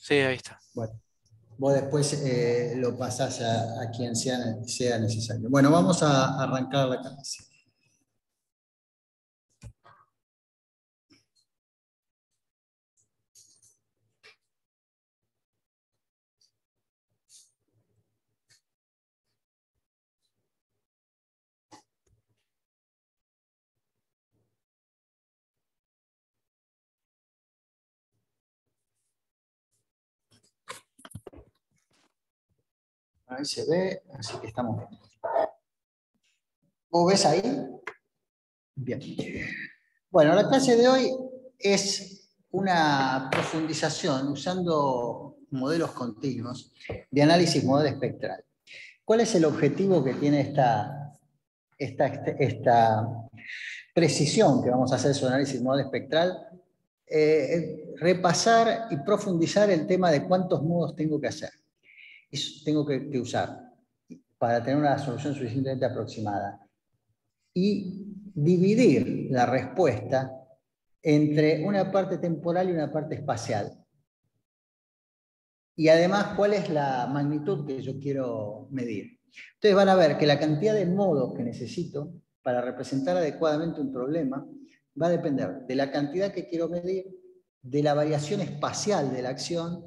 Sí, ahí está. Bueno, vos después lo pasás a quien sea necesario. Bueno, vamos a arrancar la clase. Ahí se ve, así que estamos bien. ¿Vos ves ahí? Bien. Bueno, la clase de hoy es una profundización usando modelos continuos de análisis modal espectral. ¿Cuál es el objetivo que tiene esta precisión que vamos a hacer sobre análisis modal espectral? Repasar y profundizar el tema de cuántos modos tengo que hacer. Eso tengo que usar para tener una solución suficientemente aproximada. Y dividir la respuesta entre una parte temporal y una parte espacial. Y además, ¿cuál es la magnitud que yo quiero medir? Ustedes van a ver que la cantidad de modos que necesito para representar adecuadamente un problema va a depender de la cantidad que quiero medir, de la variación espacial de la acción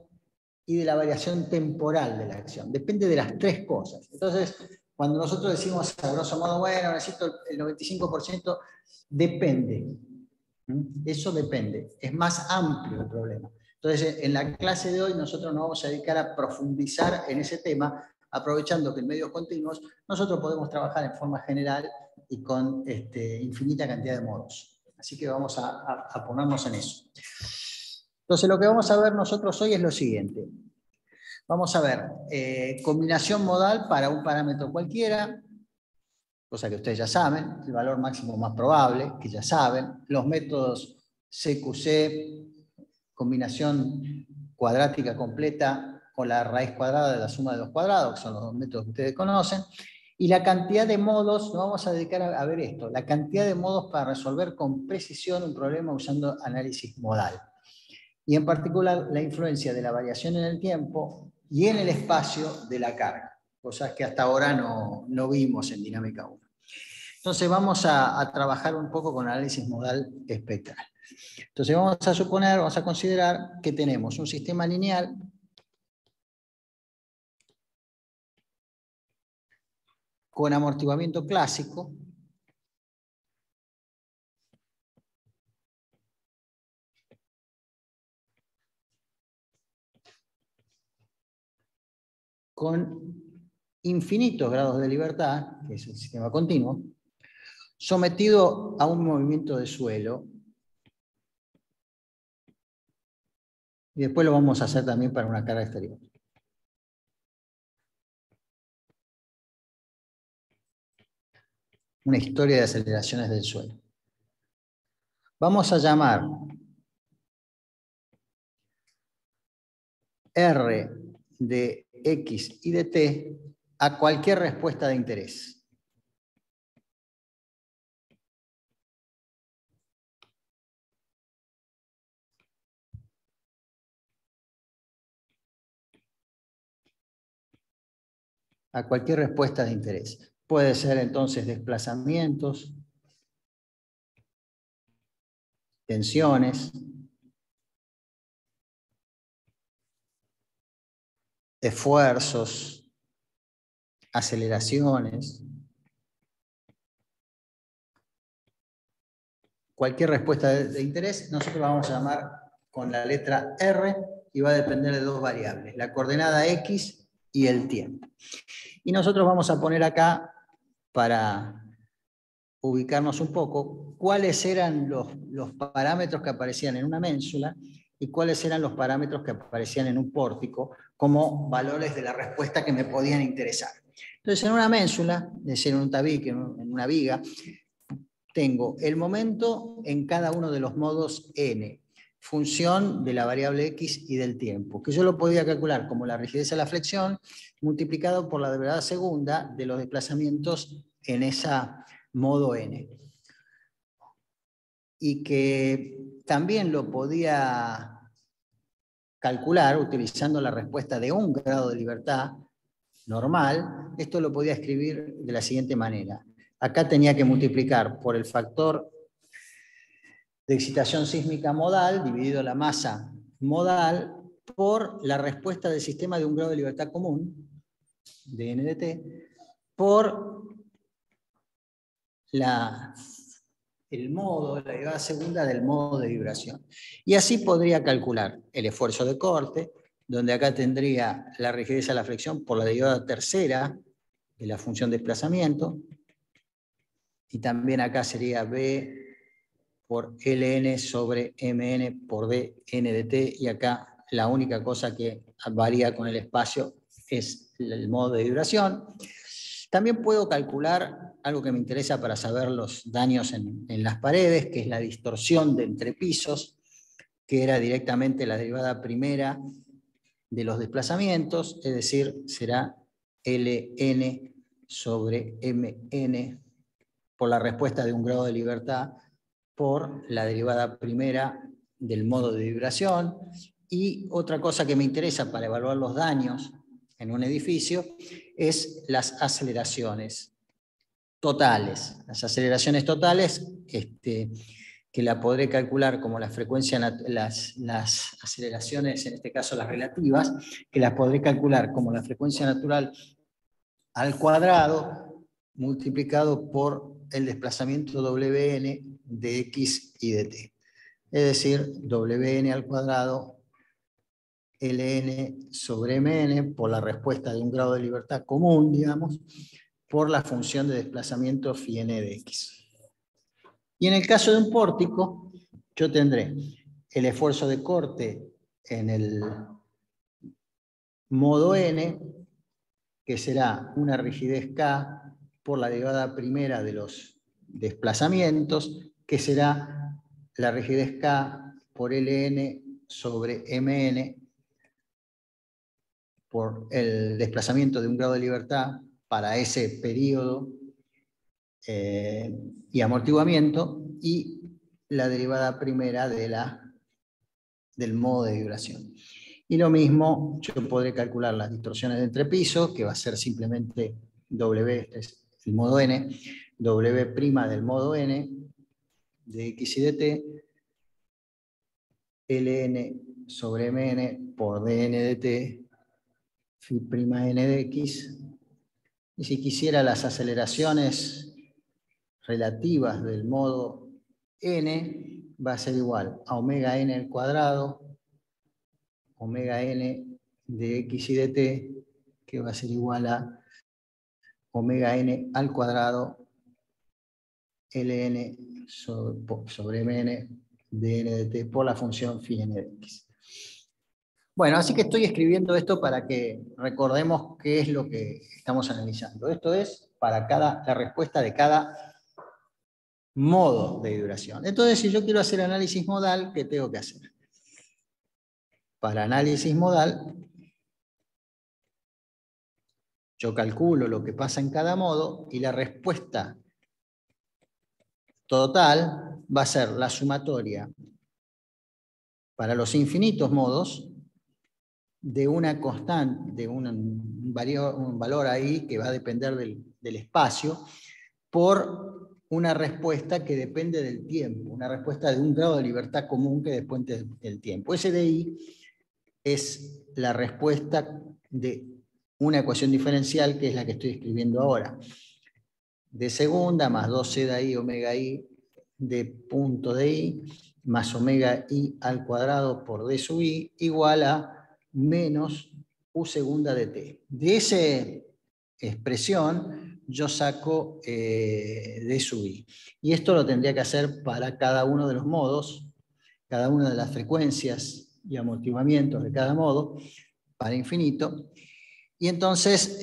y de la variación temporal de la acción. Depende de las tres cosas. Entonces, cuando nosotros decimos a grosso modo, bueno, necesito el 95%, depende. Eso depende. Es más amplio el problema. Entonces, en la clase de hoy nosotros nos vamos a dedicar a profundizar en ese tema, aprovechando que en medios continuos nosotros podemos trabajar en forma general y con infinita cantidad de modos. Así que vamos a ponernos en eso. Entonces, lo que vamos a ver nosotros hoy es lo siguiente. Vamos a ver combinación modal para un parámetro cualquiera, cosa que ustedes ya saben, el valor máximo más probable, que ya saben, los métodos CQC, combinación cuadrática completa o la raíz cuadrada de la suma de los cuadrados, que son los dos métodos que ustedes conocen, y la cantidad de modos, nos vamos a dedicar a ver esto, la cantidad de modos para resolver con precisión un problema usando análisis modal. Y en particular la influencia de la variación en el tiempo y en el espacio de la carga, cosas que hasta ahora no vimos en dinámica 1. Entonces vamos a trabajar un poco con análisis modal espectral. Entonces vamos a considerar que tenemos un sistema lineal con amortiguamiento clásico, con infinitos grados de libertad, que es el sistema continuo, sometido a un movimiento de suelo. Y después lo vamos a hacer también para una carga exterior. Una historia de aceleraciones del suelo. Vamos a llamar R de X y de T a cualquier respuesta de interés. A cualquier respuesta de interés. Puede ser entonces desplazamientos, tensiones, esfuerzos, aceleraciones. Cualquier respuesta de interés, nosotros la vamos a llamar con la letra R y va a depender de dos variables, la coordenada X y el tiempo. Y nosotros vamos a poner acá, para ubicarnos un poco, cuáles eran los parámetros que aparecían en una ménsula y cuáles eran los parámetros que aparecían en un pórtico como valores de la respuesta que me podían interesar. Entonces, en una ménsula, es decir, en un tabique, en una viga, tengo el momento en cada uno de los modos n, función de la variable x y del tiempo, que yo lo podía calcular como la rigidez de la flexión multiplicado por la gravedad segunda de los desplazamientos en esa modo n. Y que también lo podía calcular utilizando la respuesta de un grado de libertad normal, esto lo podía escribir de la siguiente manera. Acá tenía que multiplicar por el factor de excitación sísmica modal, dividido la masa modal, por la respuesta del sistema de un grado de libertad común, de n de t, por el modo, la derivada segunda del modo de vibración. Y así podría calcular el esfuerzo de corte, donde acá tendría la rigidez a la flexión por la derivada tercera de la función de desplazamiento, y también acá sería B por ln sobre mn por dn de t, y acá la única cosa que varía con el espacio es el modo de vibración. También puedo calcular algo que me interesa para saber los daños en las paredes, que es la distorsión de entrepisos, que era directamente la derivada primera de los desplazamientos, es decir, será ln sobre mn por la respuesta de un grado de libertad por la derivada primera del modo de vibración. Y otra cosa que me interesa para evaluar los daños en un edificio es las aceleraciones totales. Las aceleraciones totales, que la podré calcular como la frecuencia, las aceleraciones, en este caso las relativas, que las podré calcular como la frecuencia natural al cuadrado multiplicado por el desplazamiento Wn de x y de t. Es decir, Wn al cuadrado ln sobre mn por la respuesta de un grado de libertad común, digamos, por la función de desplazamiento phi n de x. Y en el caso de un pórtico, yo tendré el esfuerzo de corte en el modo n, que será una rigidez K por la derivada primera de los desplazamientos, que será la rigidez K por ln sobre mn por el desplazamiento de un grado de libertad para ese periodo y amortiguamiento, y la derivada primera del modo de vibración. Y lo mismo, yo podré calcular las distorsiones de entrepiso, que va a ser simplemente W, es el modo N, W' del modo N, de X y de T, Ln sobre Mn por dn de T, phi' n de X. Y si quisiera las aceleraciones relativas del modo N, va a ser igual a omega n al cuadrado, omega n de x y de t, que va a ser igual a omega n al cuadrado ln sobre mn de n de t por la función phi n de x. Bueno, así que estoy escribiendo esto para que recordemos qué es lo que estamos analizando. Esto es para la respuesta de cada modo de vibración. Entonces, si yo quiero hacer análisis modal, ¿qué tengo que hacer? Para análisis modal, yo calculo lo que pasa en cada modo y la respuesta total va a ser la sumatoria para los infinitos modos de una constante, de un valor ahí que va a depender del espacio, por una respuesta que depende del tiempo, una respuesta de un grado de libertad común que depende del tiempo. Ese de ahí es la respuesta de una ecuación diferencial, que es la que estoy escribiendo ahora. De segunda más 2c de i omega i de punto de i más omega i al cuadrado por d sub i igual a menos u segunda de t. De esa expresión yo saco d sub i. Y esto lo tendría que hacer para cada uno de los modos, cada una de las frecuencias y amortiguamientos de cada modo, para infinito. Y entonces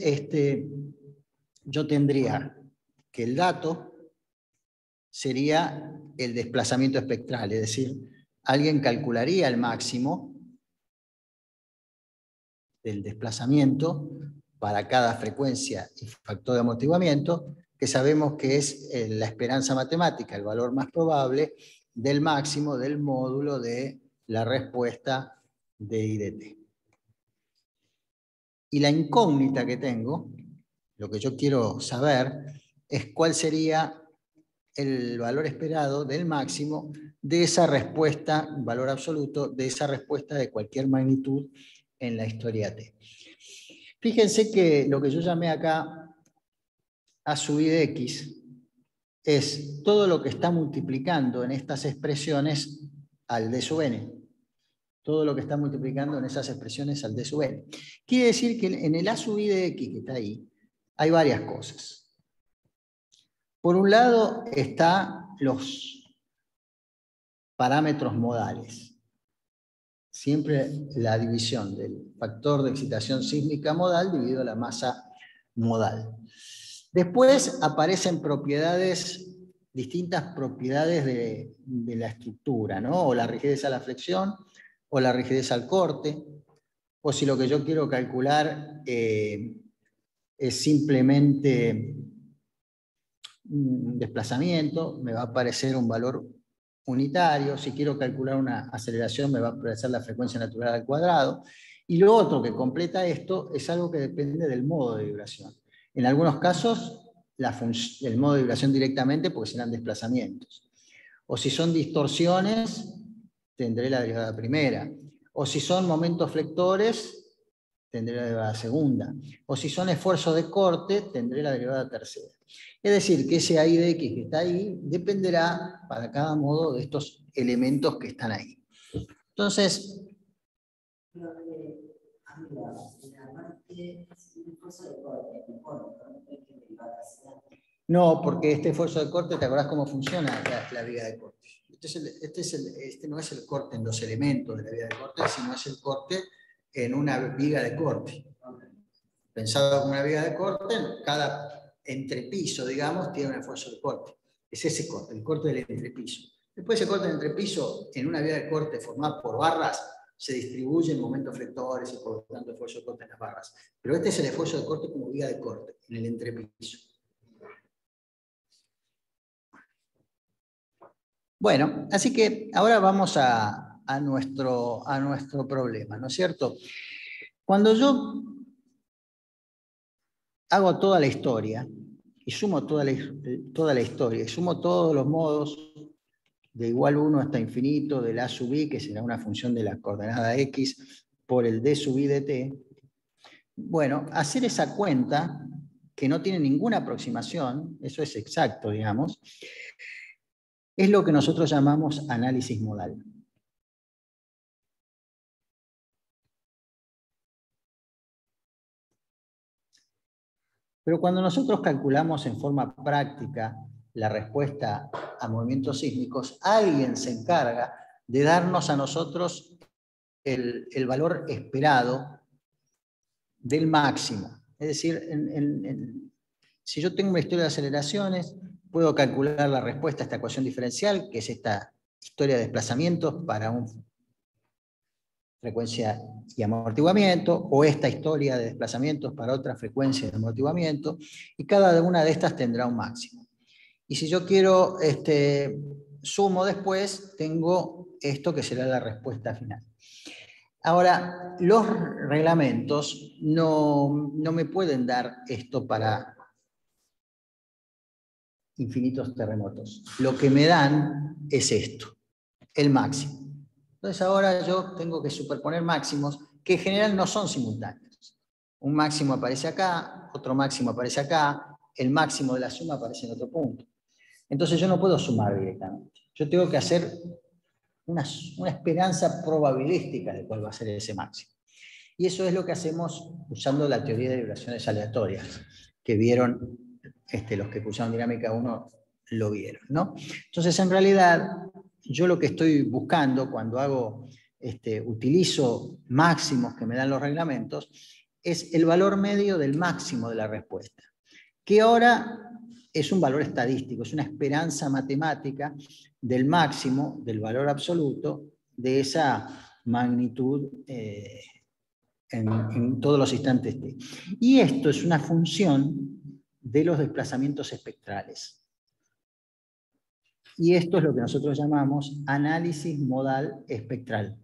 yo tendría que el dato sería el desplazamiento espectral, es decir, alguien calcularía el máximo del desplazamiento para cada frecuencia y factor de amortiguamiento, que sabemos que es la esperanza matemática, el valor más probable del máximo del módulo de la respuesta de I de t. Y la incógnita que tengo, lo que yo quiero saber, es cuál sería el valor esperado del máximo de esa respuesta, valor absoluto, de esa respuesta de cualquier magnitud en la historia t. Fíjense que lo que yo llamé acá a sub i de x es todo lo que está multiplicando en estas expresiones al d sub n. Todo lo que está multiplicando en esas expresiones al d sub n. Quiere decir que en el a sub i de x que está ahí, hay varias cosas. Por un lado están los parámetros modales. Siempre la división del factor de excitación sísmica modal dividido la masa modal. Después aparecen propiedades, distintas propiedades de la estructura, ¿no? O la rigidez a la flexión, o la rigidez al corte, o si lo que yo quiero calcular es simplemente un desplazamiento, me va a aparecer un valor unitario. Si quiero calcular una aceleración, me va a aparecer la frecuencia natural al cuadrado. Y lo otro que completa esto es algo que depende del modo de vibración. En algunos casos, el modo de vibración directamente, porque serán desplazamientos. O si son distorsiones, tendré la derivada primera. O si son momentos flectores, tendré la derivada segunda. O si son esfuerzos de corte, tendré la derivada tercera. Es decir, que ese I de X que está ahí dependerá para cada modo de estos elementos que están ahí. Entonces, no, porque este esfuerzo de corte, ¿te acordás cómo funciona la viga de corte? Este no es el corte en los elementos de la viga de corte, sino es el corte en una viga de corte. Pensado como una viga de corte, cada entrepiso, digamos, tiene un esfuerzo de corte. Es ese corte, el corte del entrepiso. Después ese corte del entrepiso, en una viga de corte formada por barras, se distribuye en momentos flectores y por lo tanto esfuerzo de corte en las barras. Pero este es el esfuerzo de corte como viga de corte, en el entrepiso. Bueno, así que ahora vamos a nuestro problema, ¿no es cierto? Cuando yo hago toda la historia, y sumo toda la historia, y sumo todos los modos de igual 1 hasta infinito del a sub i, que será una función de la coordenada x, por el d sub i de t, bueno, hacer esa cuenta, que no tiene ninguna aproximación, eso es exacto, digamos, es lo que nosotros llamamos análisis modal. Pero cuando nosotros calculamos en forma práctica la respuesta a movimientos sísmicos, alguien se encarga de darnos a nosotros el valor esperado del máximo. Es decir, si yo tengo una historia de aceleraciones, puedo calcular la respuesta a esta ecuación diferencial, que es esta historia de desplazamientos para una frecuencia y amortiguamiento, o esta historia de desplazamientos para otra frecuencia de amortiguamiento, y cada una de estas tendrá un máximo. Y si yo quiero sumo después, tengo esto que será la respuesta final. Ahora, los reglamentos no me pueden dar esto para infinitos terremotos. Lo que me dan es esto, el máximo. Entonces ahora yo tengo que superponer máximos que en general no son simultáneos. Un máximo aparece acá, otro máximo aparece acá, el máximo de la suma aparece en otro punto. Entonces yo no puedo sumar directamente. Yo tengo que hacer una esperanza probabilística de cuál va a ser ese máximo. Y eso es lo que hacemos usando la teoría de vibraciones aleatorias, que vieron los que cursaron dinámica 1 lo vieron, ¿no? Entonces, en realidad, yo lo que estoy buscando cuando utilizo máximos que me dan los reglamentos, es el valor medio del máximo de la respuesta, que ahora es un valor estadístico, es una esperanza matemática del máximo, del valor absoluto, de esa magnitud en todos los instantes t. Y esto es una función de los desplazamientos espectrales. Y esto es lo que nosotros llamamos análisis modal espectral.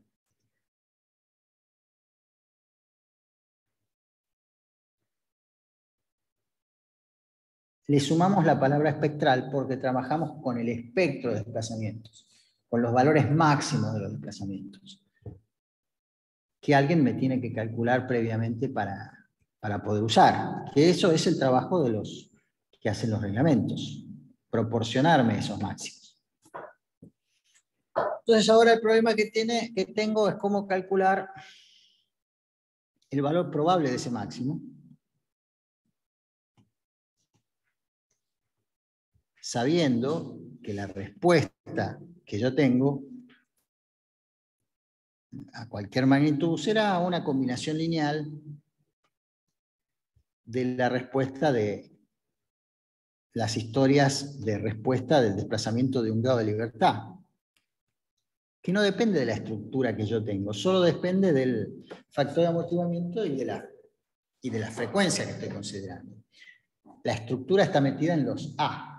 le sumamos la palabra espectral porque trabajamos con el espectro de desplazamientos, con los valores máximos de los desplazamientos, que alguien me tiene que calcular previamente para poder usar. Que eso es el trabajo de los que hacen los reglamentos, proporcionarme esos máximos. Entonces ahora el problema que tengo es cómo calcular el valor probable de ese máximo, sabiendo que la respuesta que yo tengo a cualquier magnitud será una combinación lineal de la respuesta de las historias de respuesta del desplazamiento de un grado de libertad, que no depende de la estructura que yo tengo, solo depende del factor de amortiguamiento y de la frecuencia que estoy considerando. La estructura está metida en los A,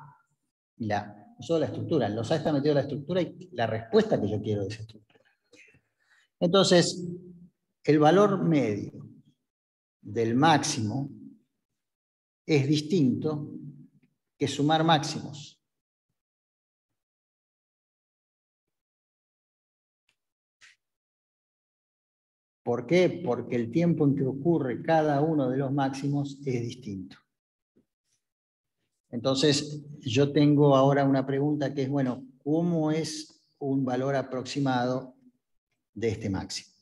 no solo la estructura, en los A está metida la estructura y la respuesta que yo quiero de esa estructura. Entonces, el valor medio del máximo es distinto que sumar máximos. ¿Por qué? Porque el tiempo en que ocurre cada uno de los máximos es distinto. Entonces, yo tengo ahora una pregunta que es, bueno, ¿cómo es un valor aproximado de este máximo?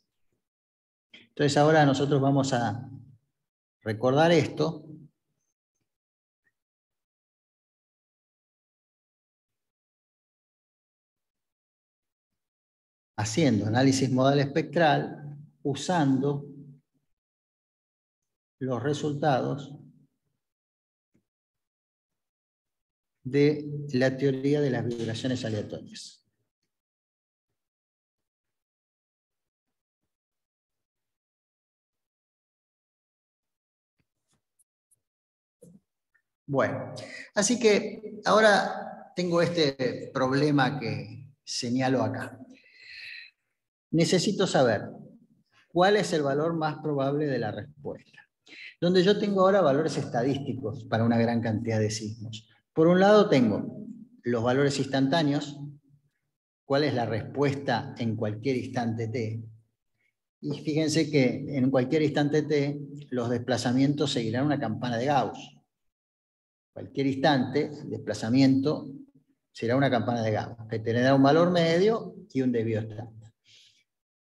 Entonces, ahora nosotros vamos a recordar esto. Haciendo análisis modal espectral, usando los resultados de la teoría de las vibraciones aleatorias. Bueno, así que ahora tengo este problema que señalo acá. Necesito saber cuál es el valor más probable de la respuesta. Donde yo tengo ahora valores estadísticos para una gran cantidad de sismos. Por un lado tengo los valores instantáneos, cuál es la respuesta en cualquier instante t. Y fíjense que en cualquier instante t los desplazamientos seguirán una campana de Gauss. Cualquier instante, el desplazamiento será una campana de Gauss, que tendrá un valor medio y un desvío estándar.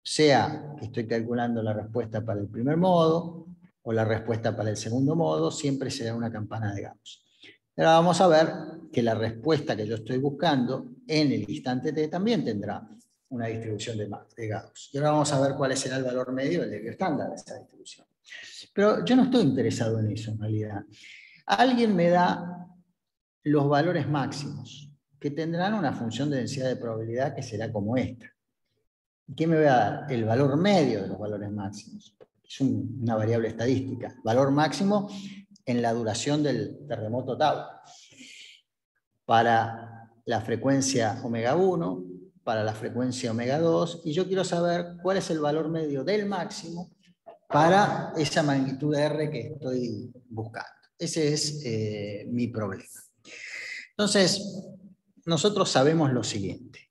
Sea que estoy calculando la respuesta para el primer modo o la respuesta para el segundo modo, siempre será una campana de Gauss. Ahora vamos a ver que la respuesta que yo estoy buscando en el instante t también tendrá una distribución de Gauss. Y ahora vamos a ver cuál será el valor medio del desvío estándar de esa distribución. Pero yo no estoy interesado en eso en realidad. Alguien me da los valores máximos, que tendrán una función de densidad de probabilidad que será como esta. ¿Qué me va a dar? El valor medio de los valores máximos. Es una variable estadística. Valor máximo en la duración del terremoto tau. Para la frecuencia omega 1, para la frecuencia omega 2, y yo quiero saber cuál es el valor medio del máximo para esa magnitud R que estoy buscando. Ese es mi problema. Entonces, nosotros sabemos lo siguiente.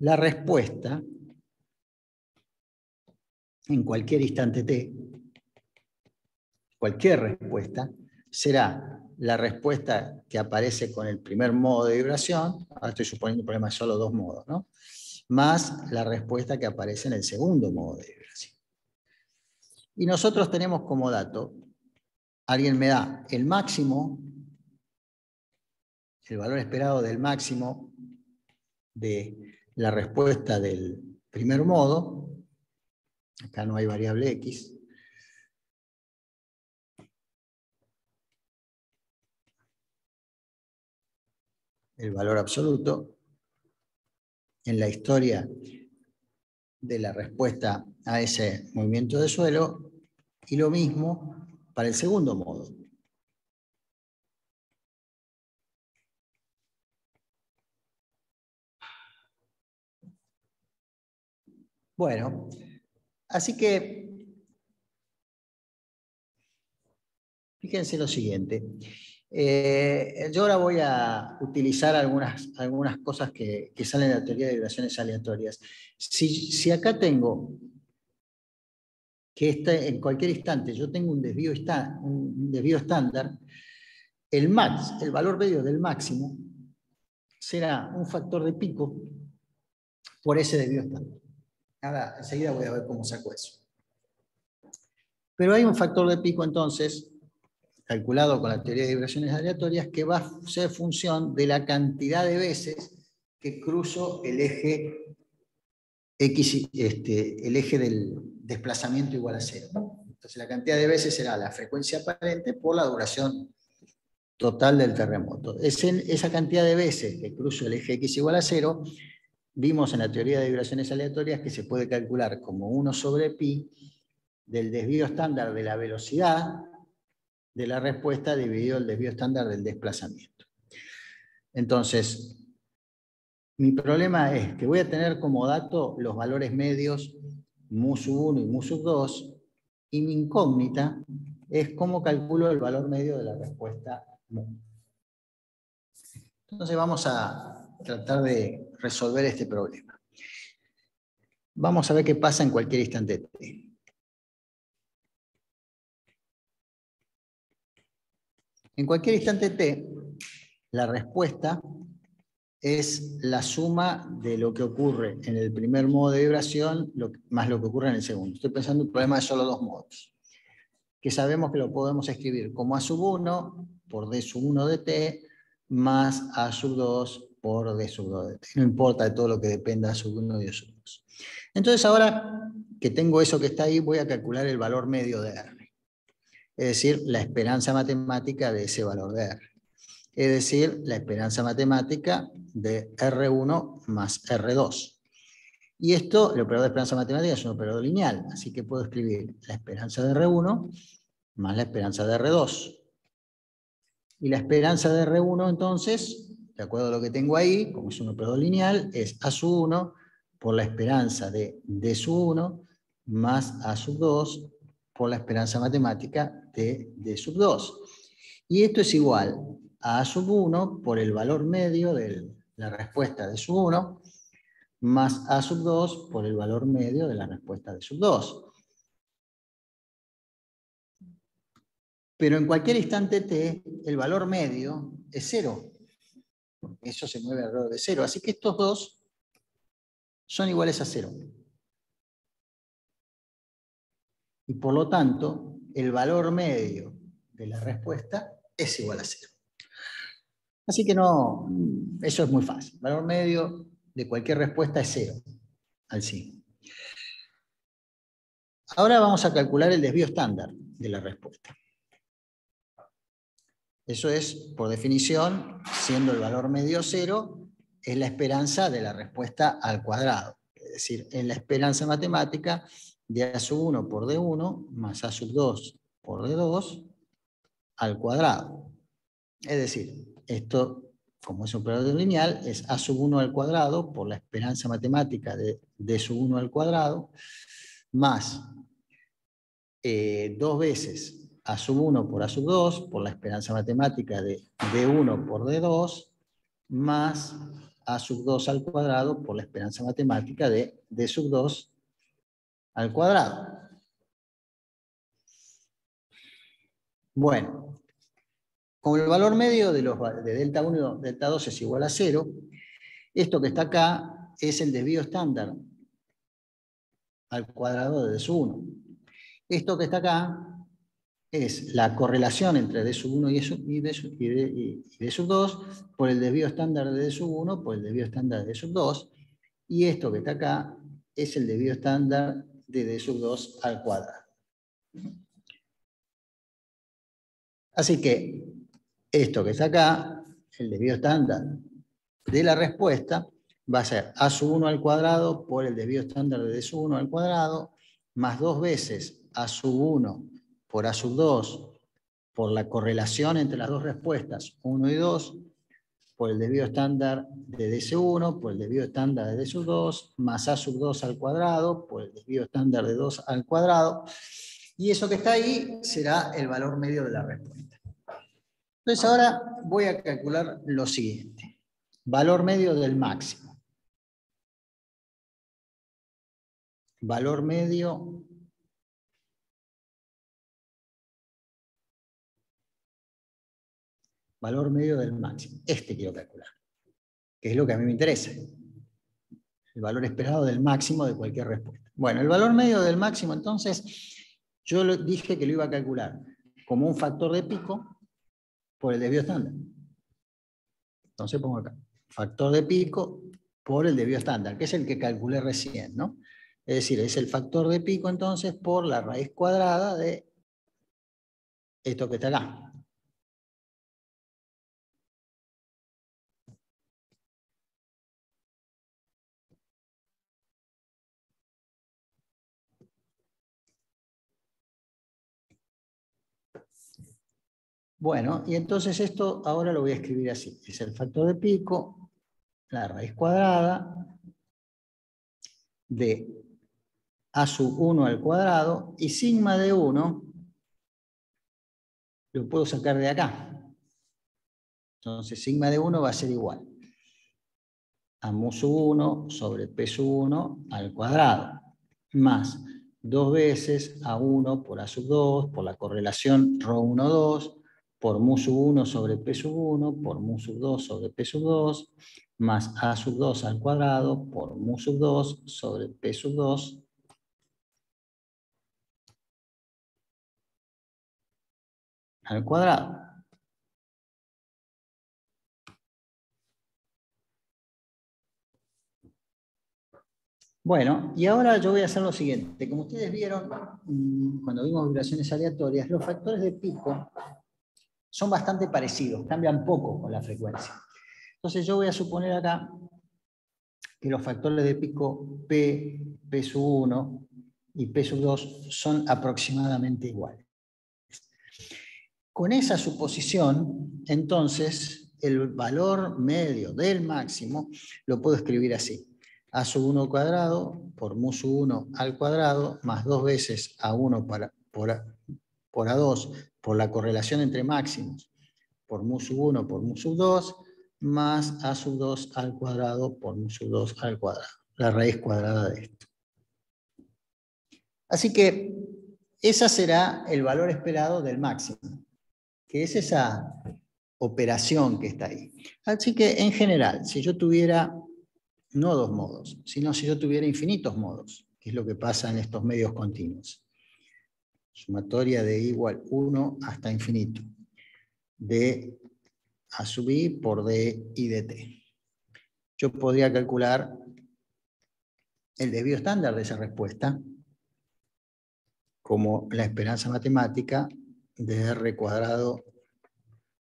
La respuesta en cualquier instante t, cualquier respuesta, será la respuesta que aparece con el primer modo de vibración, ahora estoy suponiendo un problema de solo dos modos, ¿no? Más la respuesta que aparece en el segundo modo de vibración. Y nosotros tenemos como dato, alguien me da el máximo, el valor esperado del máximo de la respuesta del primer modo, acá no hay variable X, el valor absoluto, en la historia de la respuesta a ese movimiento de suelo, y lo mismo para el segundo modo. Bueno, así que Fíjense lo siguiente. Yo ahora voy a utilizar algunas cosas que salen de la teoría de vibraciones aleatorias. Si acá tengo que en cualquier instante yo tengo un desvío estándar, el valor medio del máximo, será un factor de pico por ese desvío estándar. Ahora, enseguida voy a ver cómo saco eso. Pero hay un factor de pico, entonces, calculado con la teoría de vibraciones aleatorias, que va a ser función de la cantidad de veces que cruzo el eje X, el eje del desplazamiento igual a 0. Entonces la cantidad de veces será la frecuencia aparente por la duración total del terremoto. Esa cantidad de veces que cruzo el eje X igual a 0, vimos en la teoría de vibraciones aleatorias que se puede calcular como 1 sobre pi del desvío estándar de la velocidad de la respuesta dividido el desvío estándar del desplazamiento. Entonces, mi problema es que voy a tener como dato los valores medios mu sub 1 y mu sub 2, y mi incógnita es cómo calculo el valor medio de la respuesta mu. Entonces vamos a tratar de resolver este problema. Vamos a ver qué pasa en cualquier instante t. En cualquier instante t, la respuesta es la suma de lo que ocurre en el primer modo de vibración más lo que ocurre en el segundo. Estoy pensando en un problema de solo dos modos, que sabemos que lo podemos escribir como a sub 1 por d sub 1 de t más a sub 2 por d sub 2 de t. No importa de todo lo que dependa de sub 1 y de sub 2. Entonces ahora que tengo eso que está ahí, voy a calcular el valor medio de R. Es decir, la esperanza matemática de ese valor de R. Es decir, la esperanza matemática de R1 más R2. Y esto, el operador de esperanza matemática es un operador lineal, así que puedo escribir la esperanza de R1 más la esperanza de R2. Y la esperanza de R1, entonces, de acuerdo a lo que tengo ahí, como es un operador lineal, es A sub 1 por la esperanza de D sub 1 más A sub 2 por la esperanza matemática de D sub 2. Y esto es igual a sub 1 por el valor medio de la respuesta de sub 1 más A sub 2 por el valor medio de la respuesta de sub 2. Pero en cualquier instante t, el valor medio es 0. Eso se mueve alrededor de 0. Así que estos dos son iguales a 0. Y por lo tanto, el valor medio de la respuesta es igual a 0. Así que no, eso es muy fácil. El valor medio de cualquier respuesta es 0 al signo. Ahora vamos a calcular el desvío estándar de la respuesta. Eso es, por definición, siendo el valor medio 0, es la esperanza de la respuesta al cuadrado. Es decir, es la esperanza matemática de A sub 1 por D1 más A sub 2 por D2 al cuadrado. Es decir, esto, como es un operador lineal, es A sub 1 al cuadrado por la esperanza matemática de D sub 1 al cuadrado más 2 veces A sub 1 por A sub 2 por la esperanza matemática de D1 por D2 más A sub 2 al cuadrado por la esperanza matemática de D sub 2 al cuadrado. Bueno, como el valor medio de delta 1 y delta 2 es igual a 0, esto que está acá es el desvío estándar al cuadrado de D sub 1. Esto que está acá es la correlación entre D sub 1 y D sub 2 por el desvío estándar de D sub 1 por el desvío estándar de D sub 2, y esto que está acá es el desvío estándar de D sub 2 al cuadrado. Así que esto que está acá, el desvío estándar de la respuesta, va a ser A sub 1 al cuadrado por el desvío estándar de D sub 1 al cuadrado, más 2 veces A sub 1 por A sub 2 por la correlación entre las dos respuestas, 1 y 2, por el desvío estándar de D sub 1, por el desvío estándar de D sub 2, más A sub 2 al cuadrado, por el desvío estándar de 2 al cuadrado, Y eso que está ahí será el valor medio de la respuesta. Entonces ahora voy a calcular lo siguiente. Valor medio del máximo. Valor medio del máximo. Este quiero calcular, que es lo que a mí me interesa. El valor esperado del máximo de cualquier respuesta. Bueno, el valor medio del máximo, entonces, yo dije que lo iba a calcular como un factor de pico por el desvío estándar. Entonces pongo acá, factor de pico por el desvío estándar, que es el que calculé recién, ¿no? Es decir, es el factor de pico entonces por la raíz cuadrada de esto que está acá. Bueno, y entonces esto ahora lo voy a escribir así. Es el factor de pico, la raíz cuadrada de a sub 1 al cuadrado, y sigma de 1 lo puedo sacar de acá. Entonces sigma de 1 va a ser igual a mu sub 1 sobre p sub 1 al cuadrado, más 2 veces a 1 por a sub 2, por la correlación ρ1, 2, por mu sub 1 sobre p sub 1, por mu sub 2 sobre p sub 2, más a sub 2 al cuadrado, por mu sub 2 sobre p sub 2, al cuadrado. Bueno, y ahora yo voy a hacer lo siguiente. Como ustedes vieron, cuando vimos vibraciones aleatorias, los factores de pico son bastante parecidos, cambian poco con la frecuencia. Entonces yo voy a suponer acá que los factores de pico P, P sub 1 y P sub 2 son aproximadamente iguales. Con esa suposición, entonces, el valor medio del máximo lo puedo escribir así. A sub 1 cuadrado por mu sub 1 al cuadrado más 2 veces A1 por A2 por la correlación entre máximos por mu sub 1 por mu sub 2 más A sub 2 al cuadrado por mu sub 2 al cuadrado. La raíz cuadrada de esto. Así que ese será el valor esperado del máximo, que es esa operación que está ahí. Así que en general, si yo tuviera no dos modos, sino si yo tuviera infinitos modos, que es lo que pasa en estos medios continuos. Sumatoria de igual 1 hasta infinito, de a sub i por d y dt. Yo podría calcular el desvío estándar de esa respuesta como la esperanza matemática de r cuadrado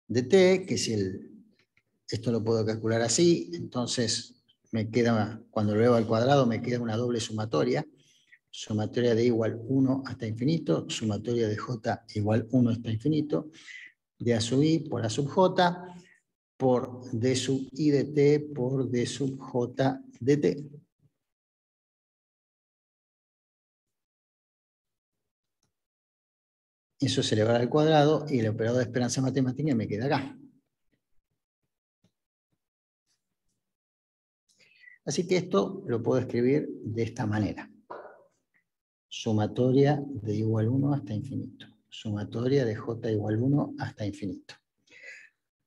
de t, que si esto lo puedo calcular así, entonces me queda, cuando lo elevo al cuadrado, me queda una doble sumatoria. Sumatoria de igual 1 hasta infinito, sumatoria de j igual 1 hasta infinito, de a sub i por a sub j, por d sub i de t por d sub j de t. Eso se eleva al cuadrado y el operador de esperanza matemática me queda acá. Así que esto lo puedo escribir de esta manera. Sumatoria de igual 1 hasta infinito. Sumatoria de j igual 1 hasta infinito.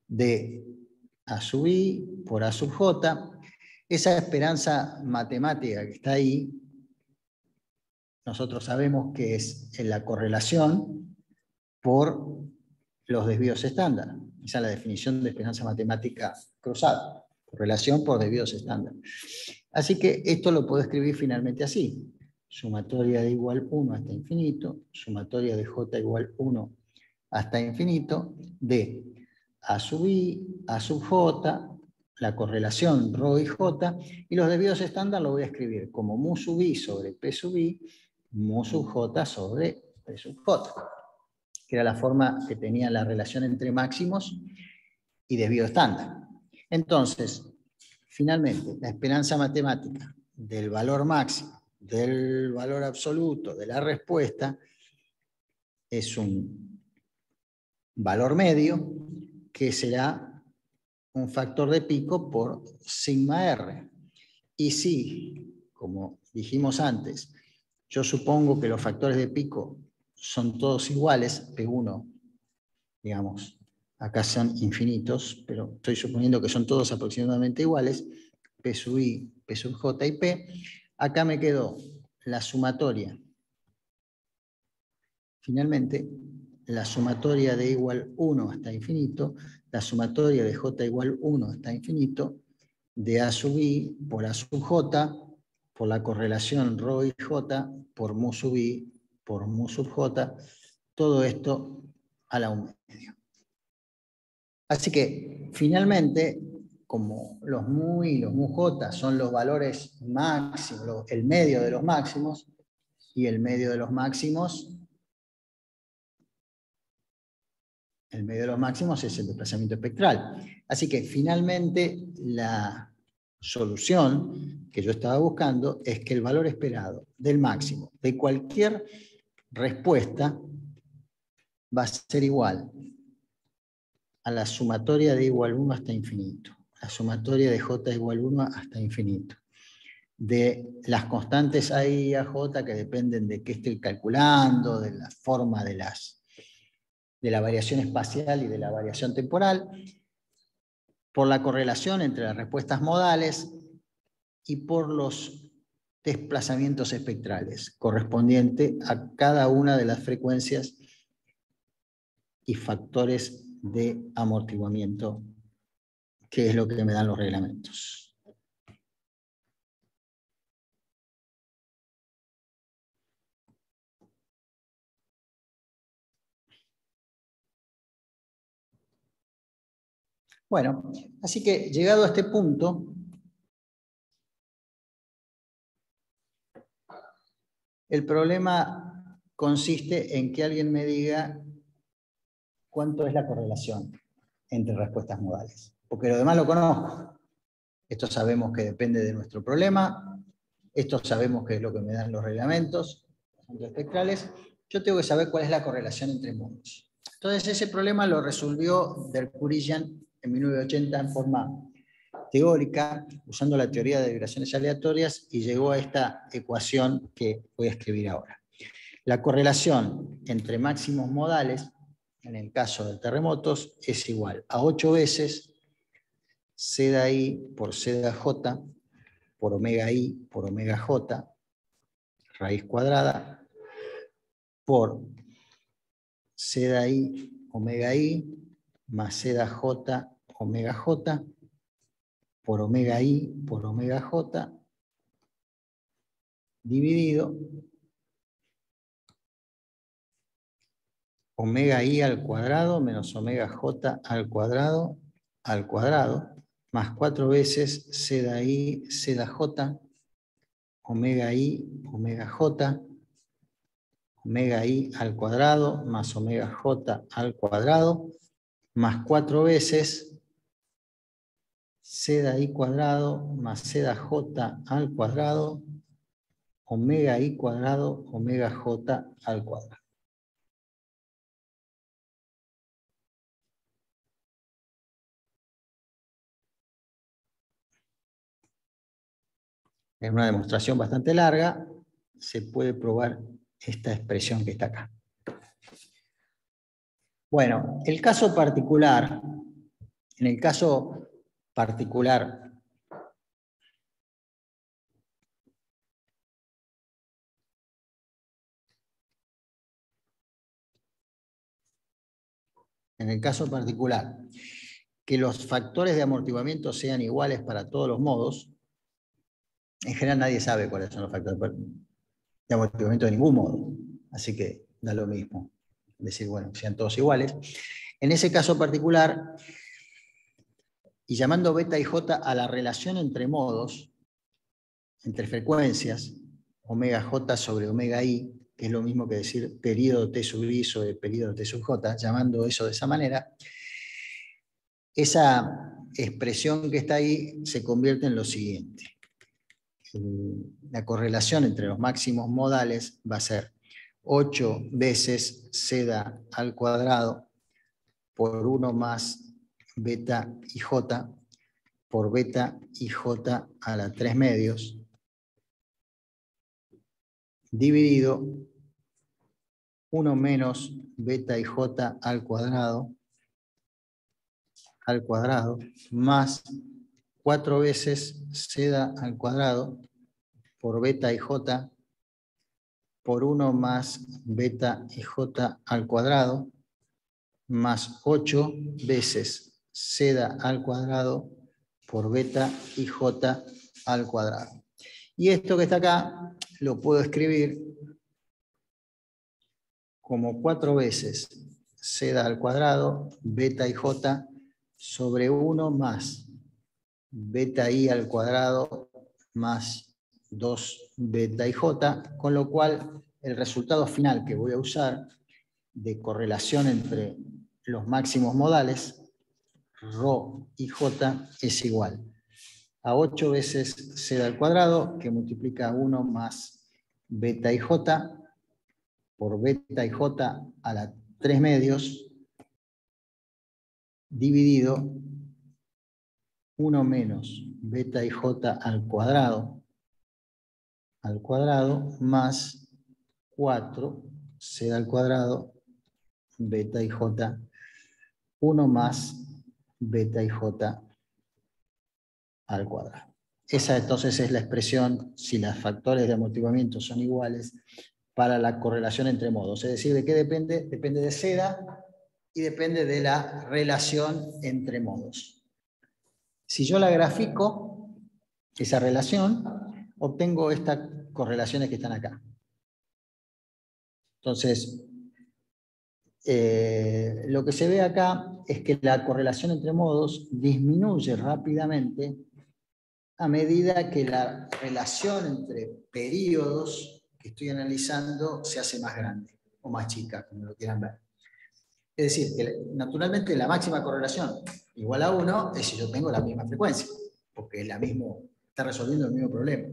De a sub i por a sub j. Esa esperanza matemática que está ahí, nosotros sabemos que es en la correlación por los desvíos estándar. Esa es la definición de esperanza matemática cruzada. Correlación por desvíos estándar. Así que esto lo puedo escribir finalmente así. Sumatoria de igual 1 hasta infinito, sumatoria de j igual 1 hasta infinito, de a sub i, a sub j, la correlación ρ y j, y los desvíos estándar lo voy a escribir como mu sub i sobre p sub i, mu sub j sobre p sub j, que era la forma que tenía la relación entre máximos y desvío estándar. Entonces, finalmente, la esperanza matemática del valor máximo, del valor absoluto, de la respuesta, es un valor medio que será un factor de pico por sigma R. Y si, como dijimos antes, yo supongo que los factores de pico son todos iguales, P1, digamos, acá son infinitos, pero estoy suponiendo que son todos aproximadamente iguales, P sub I, P sub J y P, acá me quedó la sumatoria. Finalmente, la sumatoria de igual 1 hasta infinito, la sumatoria de J igual 1 hasta infinito, de A sub I por A sub J, por la correlación ρ y J, por mu sub I, por mu sub J, todo esto a la 1 medio. Así que, finalmente, como los mu y los mu J son los valores máximos, el medio de los máximos, y el medio de los máximos es el desplazamiento espectral. Así que finalmente la solución que yo estaba buscando es que el valor esperado del máximo de cualquier respuesta va a ser igual a la sumatoria de igual 1 hasta infinito, la sumatoria de J igual 1 hasta infinito, de las constantes A y A J que dependen de qué estoy calculando, de la forma de la variación espacial y de la variación temporal, por la correlación entre las respuestas modales y por los desplazamientos espectrales correspondientes a cada una de las frecuencias y factores de amortiguamiento, que es lo que me dan los reglamentos. Bueno, así que llegado a este punto, el problema consiste en que alguien me diga cuánto es la correlación entre respuestas modales. Porque lo demás lo conozco. Esto sabemos que depende de nuestro problema. Esto sabemos que es lo que me dan los reglamentos espectrales. Yo tengo que saber cuál es la correlación entre modos. Entonces ese problema lo resolvió Derkurian en 1980 en forma teórica, usando la teoría de vibraciones aleatorias, y llegó a esta ecuación que voy a escribir ahora. La correlación entre máximos modales, en el caso de terremotos, es igual a 8 veces zeta I por zeta J por omega I por omega J, raíz cuadrada, por zeta I omega I más zeta J omega J, por omega I por omega J, dividido omega I al cuadrado menos omega J al cuadrado, más 4 veces zeta I, zeta J, omega I, omega J, omega I al cuadrado, más omega J al cuadrado, más 4 veces zeta I cuadrado, más zeta J al cuadrado, omega I cuadrado, omega J al cuadrado. En una demostración bastante larga, se puede probar esta expresión que está acá. Bueno, en el caso particular, que los factores de amortiguamiento sean iguales para todos los modos, en general nadie sabe cuáles son los factores de amortiguamiento de ningún modo, así que da lo mismo decir, bueno, sean todos iguales. En ese caso particular, y llamando beta y j a la relación entre modos, entre frecuencias, omega j sobre omega i, que es lo mismo que decir periodo t sub i sobre periodo t sub j, llamando eso de esa manera, esa expresión que está ahí se convierte en lo siguiente. La correlación entre los máximos modales va a ser 8 veces z al cuadrado por 1 más beta y j por beta y j a la 3 medios, dividido 1 menos beta y j al cuadrado, más 4 veces z al cuadrado por beta y j por 1 más beta y j al cuadrado, más 8 veces z al cuadrado por beta y j al cuadrado. Y esto que está acá lo puedo escribir como 4 veces z al cuadrado, beta y j, sobre 1 más beta i al cuadrado más 2 beta y j, con lo cual el resultado final que voy a usar de correlación entre los máximos modales, ρ y j, es igual a 8 veces z al cuadrado, que multiplica 1 más beta y j, por beta y j a la 3 medios, dividido 1 menos beta y j al cuadrado, más 4 z al cuadrado, beta y j, 1 más beta y j al cuadrado. Esa entonces es la expresión, si los factores de amortiguamiento son iguales, para la correlación entre modos. Es decir, ¿de qué depende? Depende de z y depende de la relación entre modos. Si yo la grafico, esa relación, obtengo estas correlaciones que están acá. Entonces, lo que se ve acá es que la correlación entre modos disminuye rápidamente a medida que la relación entre periodos que estoy analizando se hace más grande o más chica, como lo quieran ver. Es decir, que naturalmente la máxima correlación igual a 1 es si yo tengo la misma frecuencia, porque está resolviendo el mismo problema.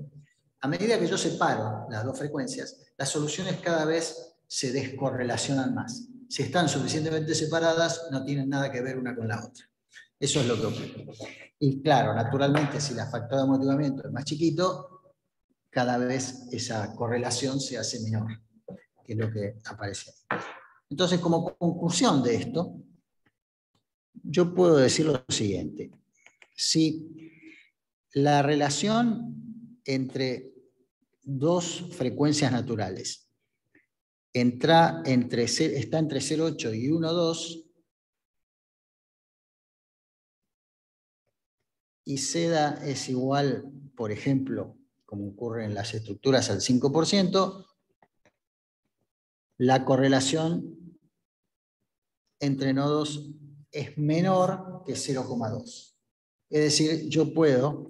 A medida que yo separo las dos frecuencias, las soluciones cada vez se descorrelacionan más. Si están suficientemente separadas, no tienen nada que ver una con la otra. Eso es lo que ocurre. Y claro, naturalmente, si la factor de amortiguamiento es más chiquito, cada vez esa correlación se hace menor, que es lo que aparece ahí. Entonces, como conclusión de esto, yo puedo decir lo siguiente. Si la relación entre dos frecuencias naturales está entre 0,8 y 1,2, y z es igual, por ejemplo, como ocurre en las estructuras, al 5%, la correlación entre nodos es menor que 0,2. Es decir, yo puedo,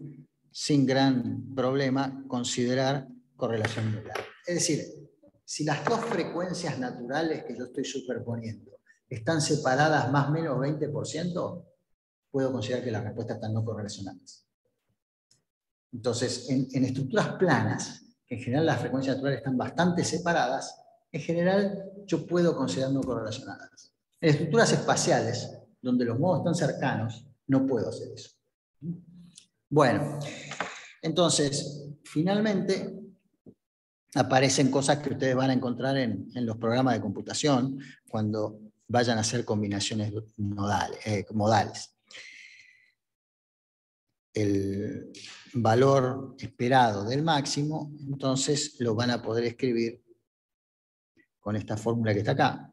sin gran problema, considerar correlación nula. Es decir, si las dos frecuencias naturales que yo estoy superponiendo están separadas más o menos 20%, puedo considerar que las respuestas están no correlacionadas. Entonces, en estructuras planas, que en general las frecuencias naturales están bastante separadas, en general yo puedo considerar no correlacionadas. En estructuras espaciales, donde los modos están cercanos, no puedo hacer eso. Bueno, entonces, finalmente, aparecen cosas que ustedes van a encontrar en los programas de computación cuando vayan a hacer combinaciones modales. El valor esperado del máximo, entonces lo van a poder escribir con esta fórmula que está acá.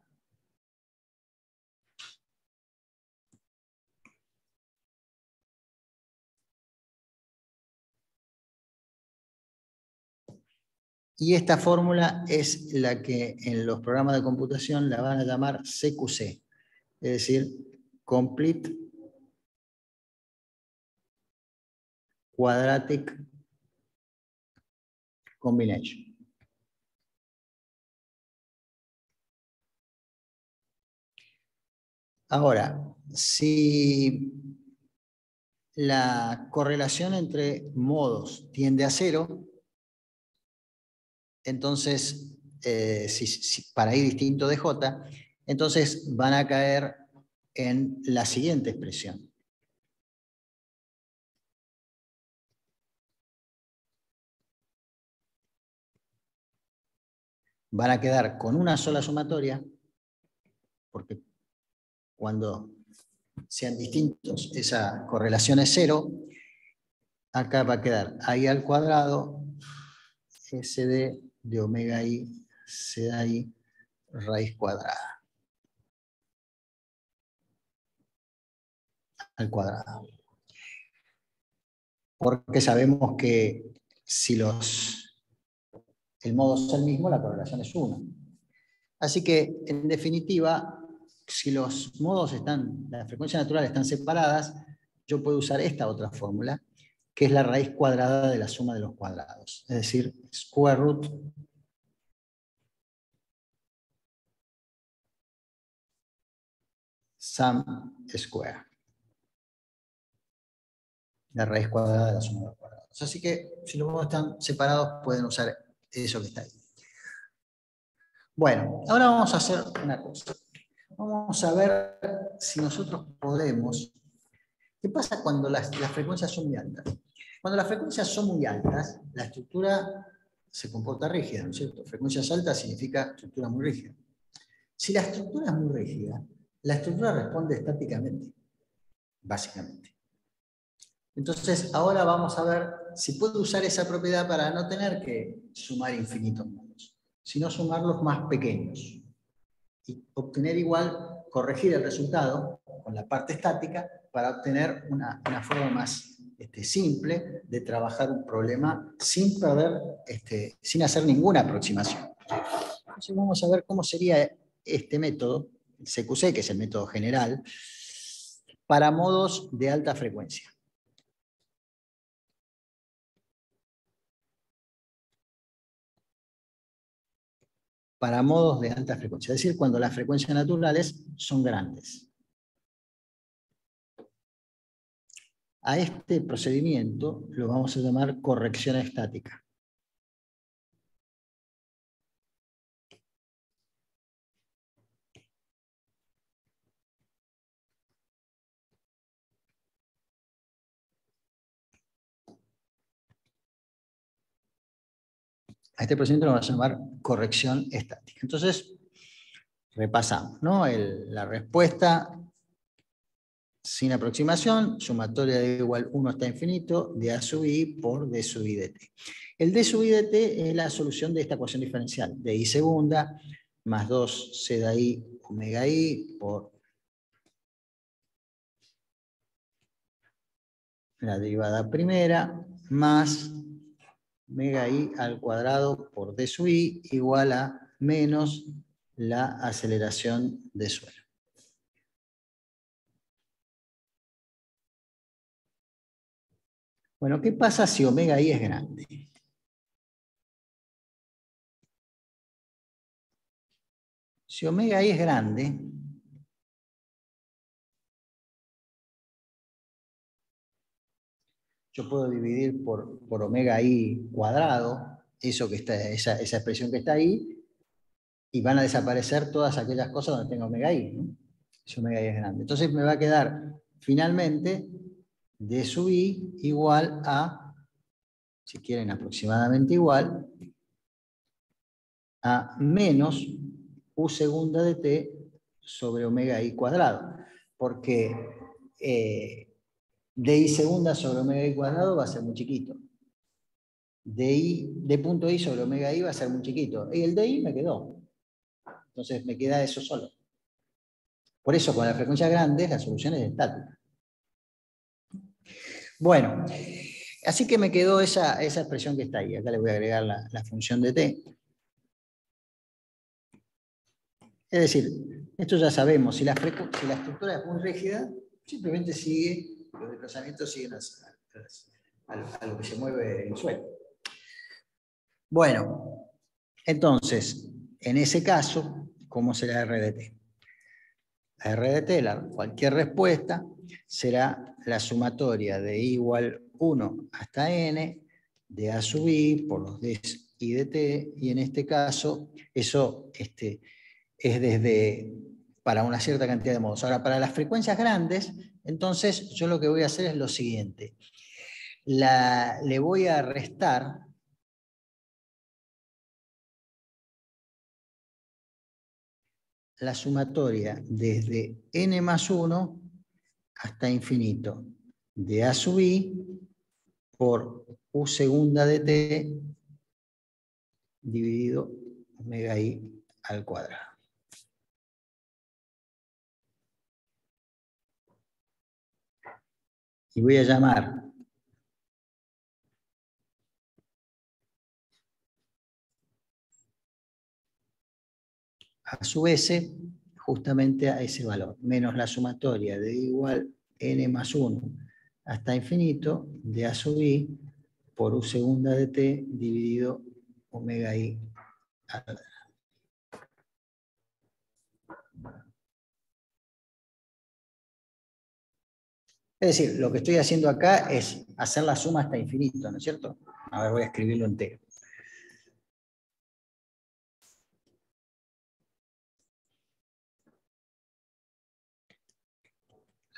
Y esta fórmula es la que en los programas de computación la van a llamar CQC, es decir, Complete Quadratic Combination. Ahora, si la correlación entre modos tiende a 0, entonces para I distinto de J, entonces van a caer en la siguiente expresión. Van a quedar con una sola sumatoria, porque cuando sean distintos esa correlación es 0, acá va a quedar I al cuadrado, SD de omega I, C da I, raíz cuadrada. Al cuadrado. Porque sabemos que si el modo es el mismo, la correlación es 1. Así que, en definitiva, si los modos las frecuencias naturales están separadas, yo puedo usar esta otra fórmula, que es la raíz cuadrada de la suma de los cuadrados. Es decir, square root sum square. La raíz cuadrada de la suma de los cuadrados. Así que, si los modos están separados, pueden usar eso que está ahí. Bueno, ahora vamos a hacer una cosa. Vamos a ver si nosotros podemos... ¿Qué pasa cuando las frecuencias son muy altas? Cuando las frecuencias son muy altas, la estructura se comporta rígida, ¿no es cierto? Frecuencias altas significa estructura muy rígida. Si la estructura es muy rígida, la estructura responde estáticamente, básicamente. Entonces, ahora vamos a ver si puedo usar esa propiedad para no tener que sumar infinitos modos, sino sumarlos más pequeños. Y obtener igual, corregir el resultado con la parte estática para obtener una forma más simple de trabajar un problema sin perder, sin hacer ninguna aproximación. Entonces vamos a ver cómo sería este método, el CQC, que es el método general, para modos de alta frecuencia. Para modos de alta frecuencia, es decir, cuando las frecuencias naturales son grandes. A este procedimiento lo vamos a llamar corrección estática. A este procedimiento lo vamos a llamar corrección estática. Entonces, repasamos, ¿no? La respuesta sin aproximación, sumatoria de igual 1 hasta infinito, de A sub I por D sub I dt. El D sub I dt es la solución de esta ecuación diferencial, de I segunda más 2 C da I omega I por la derivada primera más omega I al cuadrado por D sub I igual a menos la aceleración de suelo. Bueno, ¿qué pasa si omega I es grande? Si omega I es grande, yo puedo dividir por omega I cuadrado, esa expresión que está ahí, y van a desaparecer todas aquellas cosas donde tenga omega I, ¿no? Si omega I es grande. Entonces me va a quedar finalmente D sub I igual a, si quieren aproximadamente igual, a menos U segunda de T sobre omega I cuadrado. Porque DI segunda sobre omega I cuadrado va a ser muy chiquito. D punto I sobre omega I va a ser muy chiquito. Y el DI me quedó. Entonces me queda eso solo. Por eso con las frecuencias grandes la solución es estática. Bueno, así que me quedó esa expresión que está ahí. Acá le voy a agregar la función de T. Es decir, esto ya sabemos, si la estructura es muy rígida, simplemente los desplazamientos siguen a lo que se mueve el suelo. Bueno, entonces, en ese caso, ¿cómo será RDT? La RDT, cualquier respuesta, será la sumatoria de I igual 1 hasta n de A sub I por los D y dt, y en este caso eso es para una cierta cantidad de modos. Ahora, para las frecuencias grandes, entonces yo lo que voy a hacer es lo siguiente. Le voy a restar la sumatoria desde n más 1 hasta infinito de a sub i por u segunda de t dividido omega i al cuadrado. Y voy a llamar a sub s justamente a ese valor, menos la sumatoria de igual n más 1 hasta infinito de a sub i por u segunda de t dividido omega i al cuadrado. Es decir, lo que estoy haciendo acá es hacer la suma hasta infinito, ¿no es cierto? A ver, voy a escribirlo entero.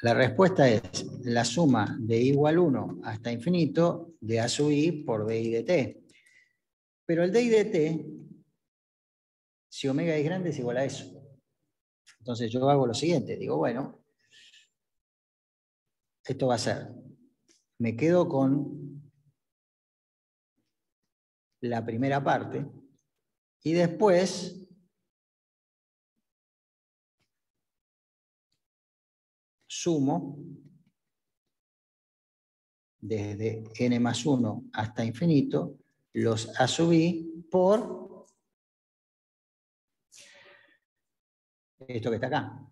La respuesta es la suma de i igual 1 hasta infinito de a sub i por d i de t. Pero el d i de t, si omega es grande, es igual a eso. Entonces yo hago lo siguiente, digo, bueno, esto va a ser, me quedo con la primera parte y después sumo desde n más 1 hasta infinito los a sub i por esto que está acá.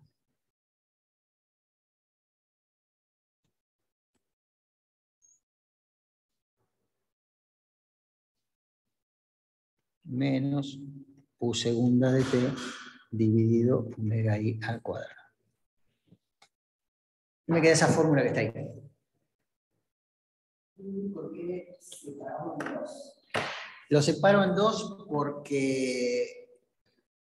Menos u segunda de t dividido omega i al cuadrado. Me queda esa fórmula que está ahí. ¿Por qué separamos en dos? Lo separo en dos porque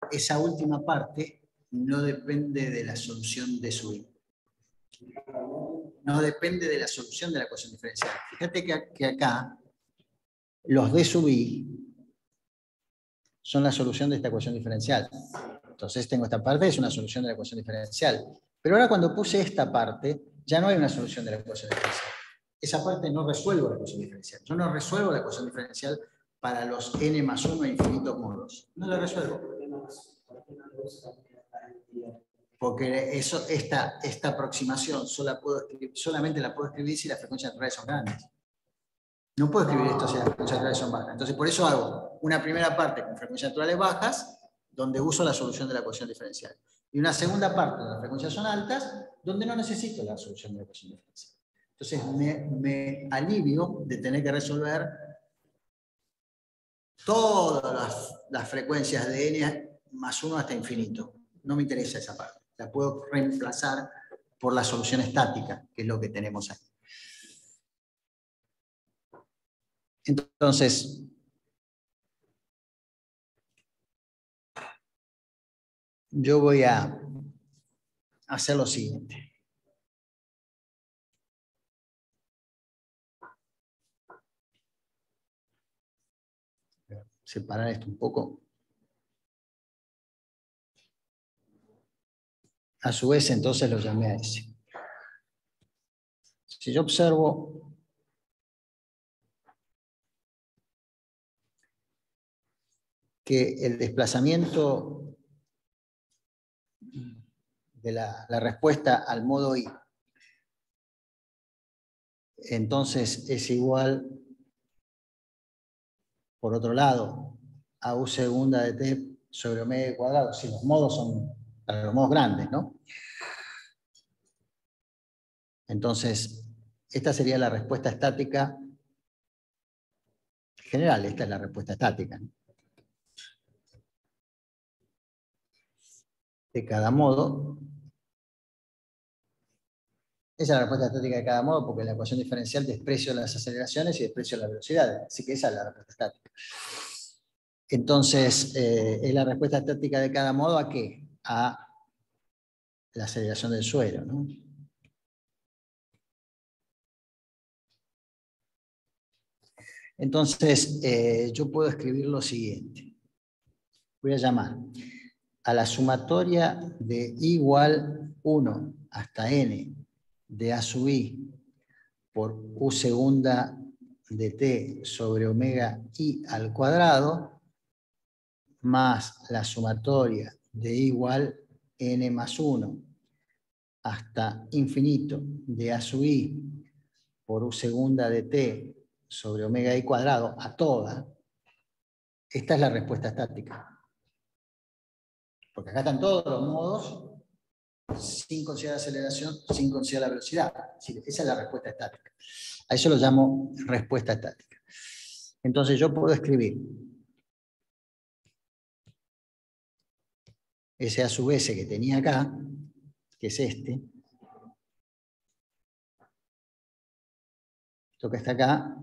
esa última parte no depende de la solución de su i. No depende de la solución de la ecuación diferencial. Fíjate que acá los d sub i son la solución de esta ecuación diferencial. Entonces tengo esta parte, es una solución de la ecuación diferencial. Pero ahora cuando puse esta parte, ya no hay una solución de la ecuación diferencial. Esa parte no resuelvo la ecuación diferencial. Yo no resuelvo la ecuación diferencial para los n más 1 infinitos modos. No la resuelvo. Porque esta aproximación solamente la puedo escribir si las frecuencias naturales son grandes. No puedo escribir esto si las frecuencias naturales son bajas. Entonces, por eso hago una primera parte con frecuencias naturales bajas, donde uso la solución de la ecuación diferencial. Y una segunda parte donde las frecuencias son altas, donde no necesito la solución de la ecuación diferencial. Entonces, me alivio de tener que resolver todas las frecuencias de n más 1 hasta infinito. No me interesa esa parte. La puedo reemplazar por la solución estática, que es lo que tenemos aquí. Entonces, yo voy a hacer lo siguiente. Separar esto un poco. A su vez, entonces lo llamé a S. Si yo observo que el desplazamiento de la respuesta al modo I, entonces es igual, por otro lado, a U segunda de T sobre omega cuadrado, si los modos son para los modos grandes, ¿no? Entonces, esta sería la respuesta estática general, esta es la respuesta estática, ¿no? De cada modo. Esa es la respuesta estática de cada modo, porque en la ecuación diferencial desprecio las aceleraciones y desprecio las velocidades. Así que esa es la respuesta estática. Entonces, es la respuesta estática de cada modo ¿a qué? A la aceleración del suelo, ¿no? Entonces, yo puedo escribir lo siguiente. Voy a llamar a la sumatoria de igual 1 hasta n de a sub i por u segunda de t sobre omega i al cuadrado más la sumatoria de igual n más 1 hasta infinito de a sub i por u segunda de t sobre omega i cuadrado a toda. Esta es la respuesta estática. Porque acá están todos los modos sin considerar la aceleración, sin considerar la velocidad. Esa es la respuesta estática. A eso lo llamo respuesta estática. Entonces yo puedo escribir ese a sub s que tenía acá, que es este. Esto que está acá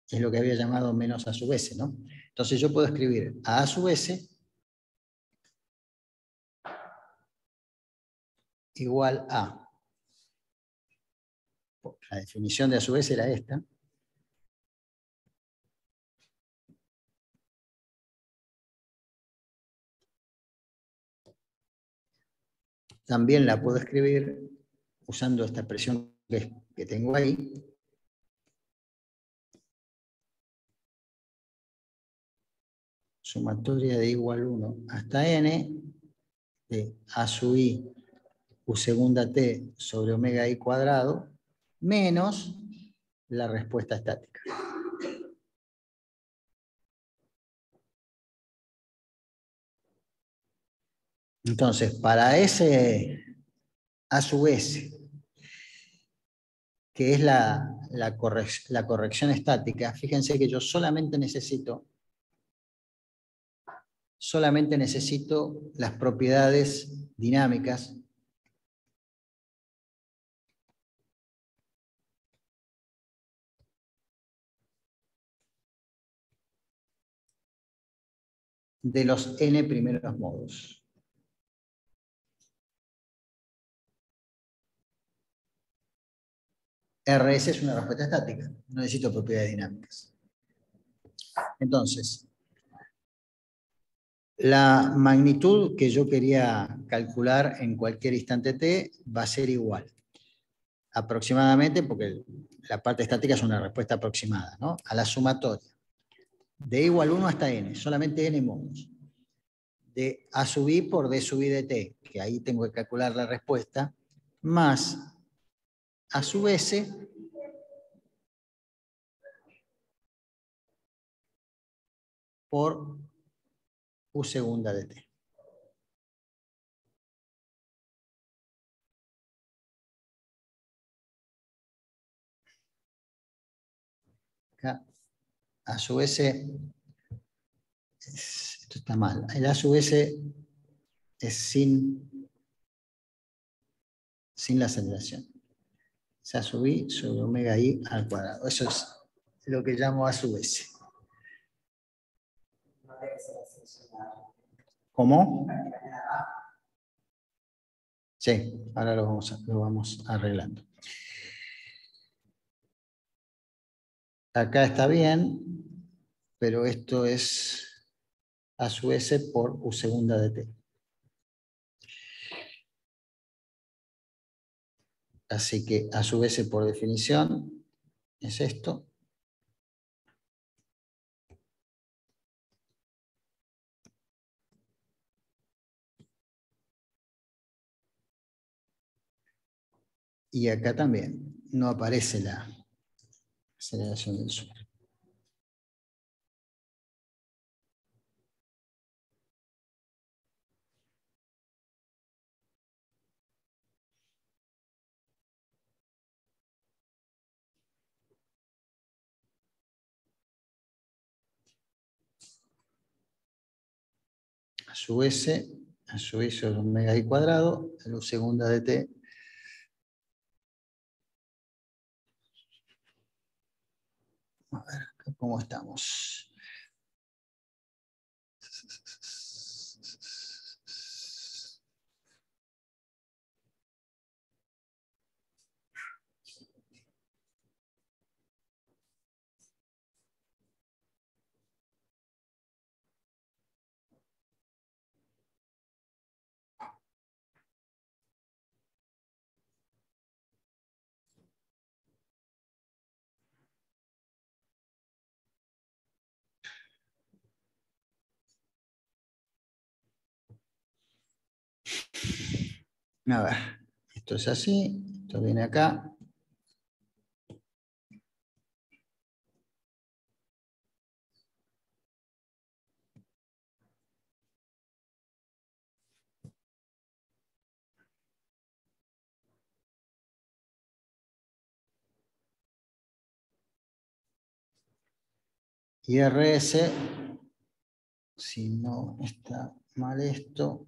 es lo que había llamado menos a sub s, ¿no? Entonces yo puedo escribir a sub s igual a. La definición de a sub s era esta. También la puedo escribir usando esta expresión que tengo ahí. Sumatoria de igual 1 hasta n de a sub i u segunda t sobre omega i cuadrado menos la respuesta estática. Entonces, para ese a sub s, que es la corrección estática, fíjense que yo solamente necesito las propiedades dinámicas de los n primeros modos. RS es una respuesta estática, no necesito propiedades dinámicas. Entonces, la magnitud que yo quería calcular en cualquier instante t va a ser igual. Aproximadamente, porque la parte estática es una respuesta aproximada, ¿no? A la sumatoria de igual 1 hasta n, solamente n modos, de a sub i por d sub i de t, que ahí tengo que calcular la respuesta, más a sub s por u segunda de t. Acá, a sub s, esto está mal, el a sub s es sin la aceleración. Es a sub i sobre omega i al cuadrado. Eso es lo que llamo a sub s. ¿Cómo? Sí, ahora lo vamos arreglando. Acá está bien, pero esto es a sub s por u segunda de t. Así que a sub s por definición es esto. Y acá también no aparece la aceleración del suelo. A sub s sobre omega i cuadrado, el u segunda de t. A ver, ¿cómo estamos? A ver, esto es así, esto viene acá. Y RS, si no está mal esto,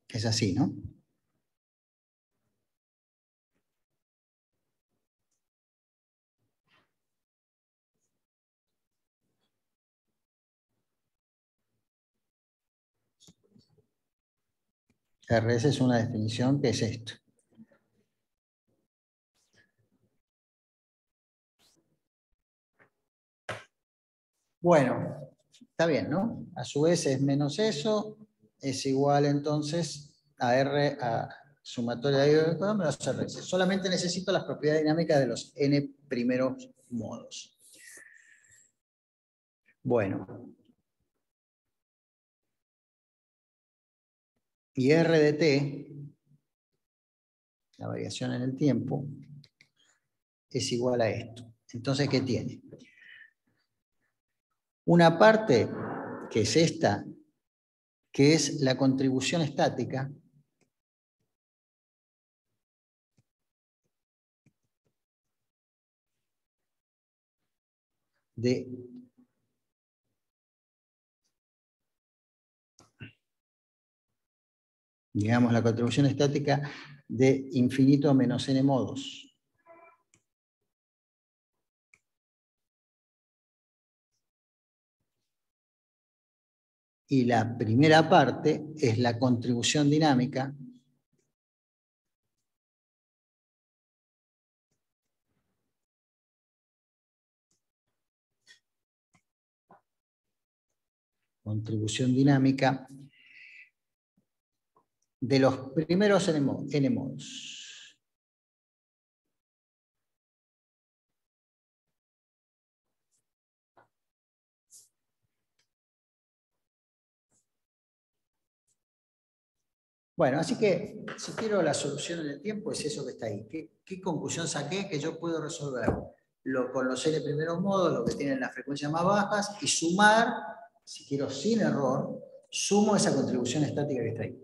es así, ¿no? RS es una definición que es esto. Bueno, está bien, ¿no? A su vez es menos eso, es igual entonces a R, a sumatoria de menos RS. Solamente necesito las propiedades dinámicas de los n primeros modos. Bueno. Y R de t, la variación en el tiempo, es igual a esto. Entonces, ¿qué tiene? Una parte, que es esta, que es la contribución estática, de digamos la contribución estática de infinito a menos n modos. Y la primera parte es la contribución dinámica de los primeros n modos. Bueno, así que si quiero la solución en el tiempo es eso que está ahí. ¿Qué conclusión saqué? Que yo puedo resolver con los n primeros modos, lo que tienen las frecuencias más bajas, y sumar, si quiero sin error, sumo esa contribución estática que está ahí.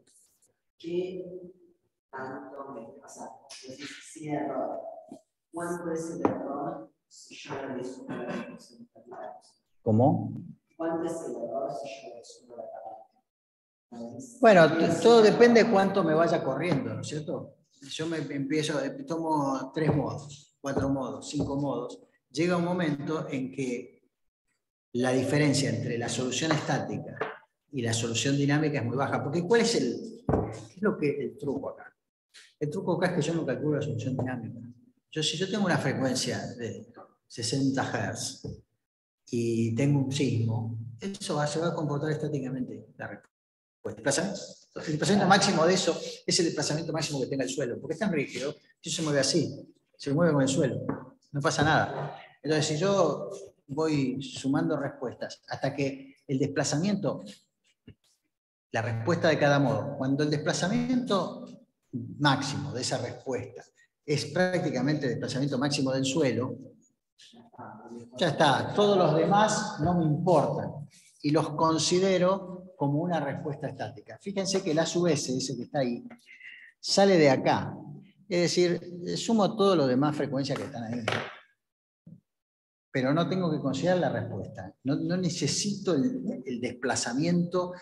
¿Qué tanto me pasa? Sin error. ¿Cuánto es el error si yo le sumo la contribución estática? ¿Cómo? ¿Cuánto es el error si yo le sumo la contribución? Bueno, todo depende de cuánto me vaya corriendo, ¿no es cierto? Yo tomo 3 modos, 4 modos, 5 modos. Llega un momento en que la diferencia entre la solución estática y la solución dinámica es muy baja. Porque ¿qué es el truco acá? El truco acá es que yo no calculo la solución dinámica. Si yo tengo una frecuencia de 60 Hz y tengo un sismo, eso se va a comportar estáticamente la respuesta. El desplazamiento máximo de eso es el desplazamiento máximo que tenga el suelo, porque es tan rígido, si se mueve así, se mueve con el suelo, no pasa nada. Entonces, si yo voy sumando respuestas hasta que el desplazamiento, la respuesta de cada modo, cuando el desplazamiento máximo de esa respuesta es prácticamente el desplazamiento máximo del suelo, ya está, todos los demás no me importan y los considero como una respuesta estática. Fíjense que el A sub S, ese que está ahí, sale de acá. Es decir, sumo todas las demás frecuencias que están ahí. Pero no tengo que considerar la respuesta. No necesito el desplazamiento,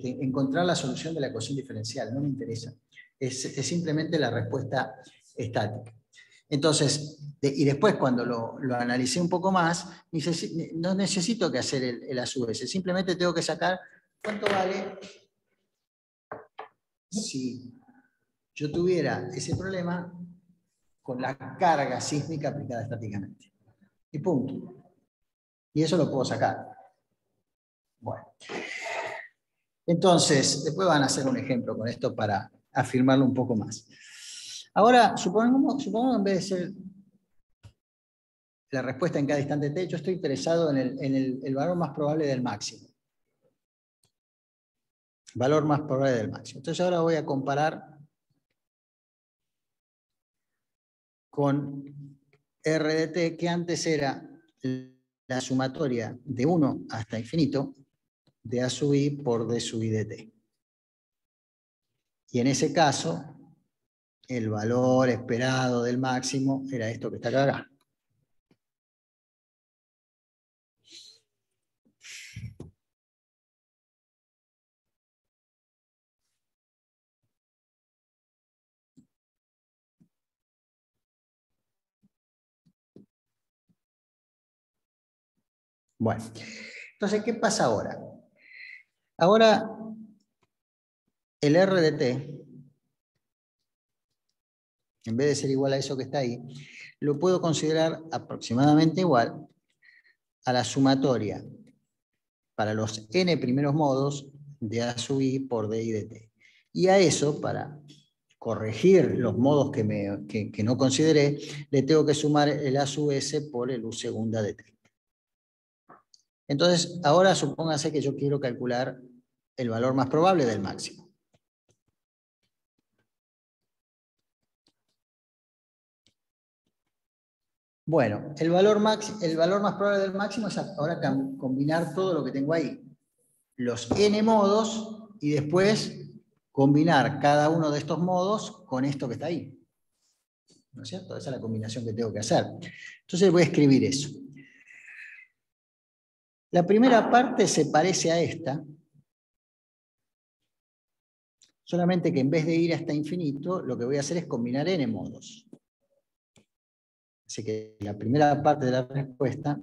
encontrar la solución de la ecuación diferencial, no me interesa. Es simplemente la respuesta estática. Entonces, y después cuando lo analicé un poco más, no necesito que hacer el A sub S, simplemente tengo que sacar cuánto vale si yo tuviera ese problema con la carga sísmica aplicada estáticamente. Y punto. Y eso lo puedo sacar. Bueno. Entonces, después van a hacer un ejemplo con esto para afirmarlo un poco más. Ahora, supongamos en vez de ser la respuesta en cada instante t, yo estoy interesado en el valor más probable del máximo. Valor más probable del máximo. Entonces ahora voy a comparar con R de t, que antes era la sumatoria de 1 hasta infinito de A sub i por D sub i de t. Y en ese caso, el valor esperado del máximo era esto que está acá. Bueno, entonces, ¿qué pasa ahora? Ahora, el R de t, en vez de ser igual a eso que está ahí, lo puedo considerar aproximadamente igual a la sumatoria para los n primeros modos de A sub i por d i de t. Y a eso, para corregir los modos que no consideré, le tengo que sumar el A sub s por el u segunda de t. Entonces, ahora supóngase que yo quiero calcular el valor más probable del máximo. Bueno, el valor más probable del máximo es ahora combinar todo lo que tengo ahí. Los n modos y después combinar cada uno de estos modos con esto que está ahí. ¿No es cierto? Esa es la combinación que tengo que hacer. Entonces voy a escribir eso. La primera parte se parece a esta, solamente que en vez de ir hasta infinito, lo que voy a hacer es combinar n modos. Así que la primera parte de la respuesta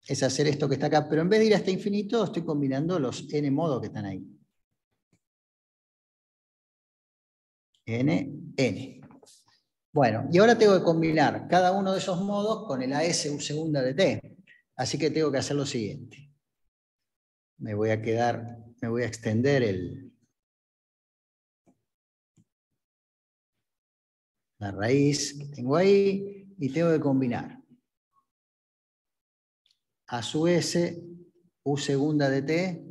es hacer esto que está acá, pero en vez de ir hasta infinito, estoy combinando los n modos que están ahí. N. Bueno, y ahora tengo que combinar cada uno de esos modos con el AS u segunda de t. Así que tengo que hacer lo siguiente. Me voy a extender la raíz que tengo ahí y tengo que combinar A sub s u segunda de t,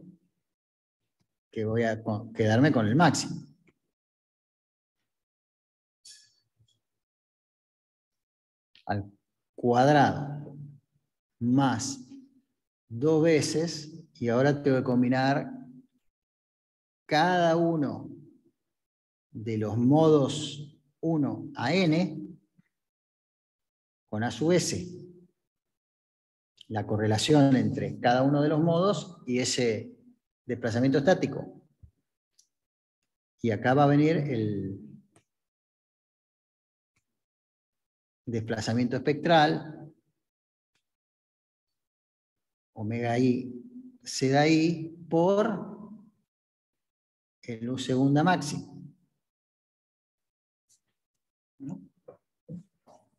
que voy a quedarme con el máximo. Al cuadrado más 2 veces, y ahora tengo que combinar cada uno de los modos 1 a n con A sub s. La correlación entre cada uno de los modos y ese desplazamiento estático. Y acá va a venir el desplazamiento espectral, omega i c da i por el u segunda máximo. ¿No?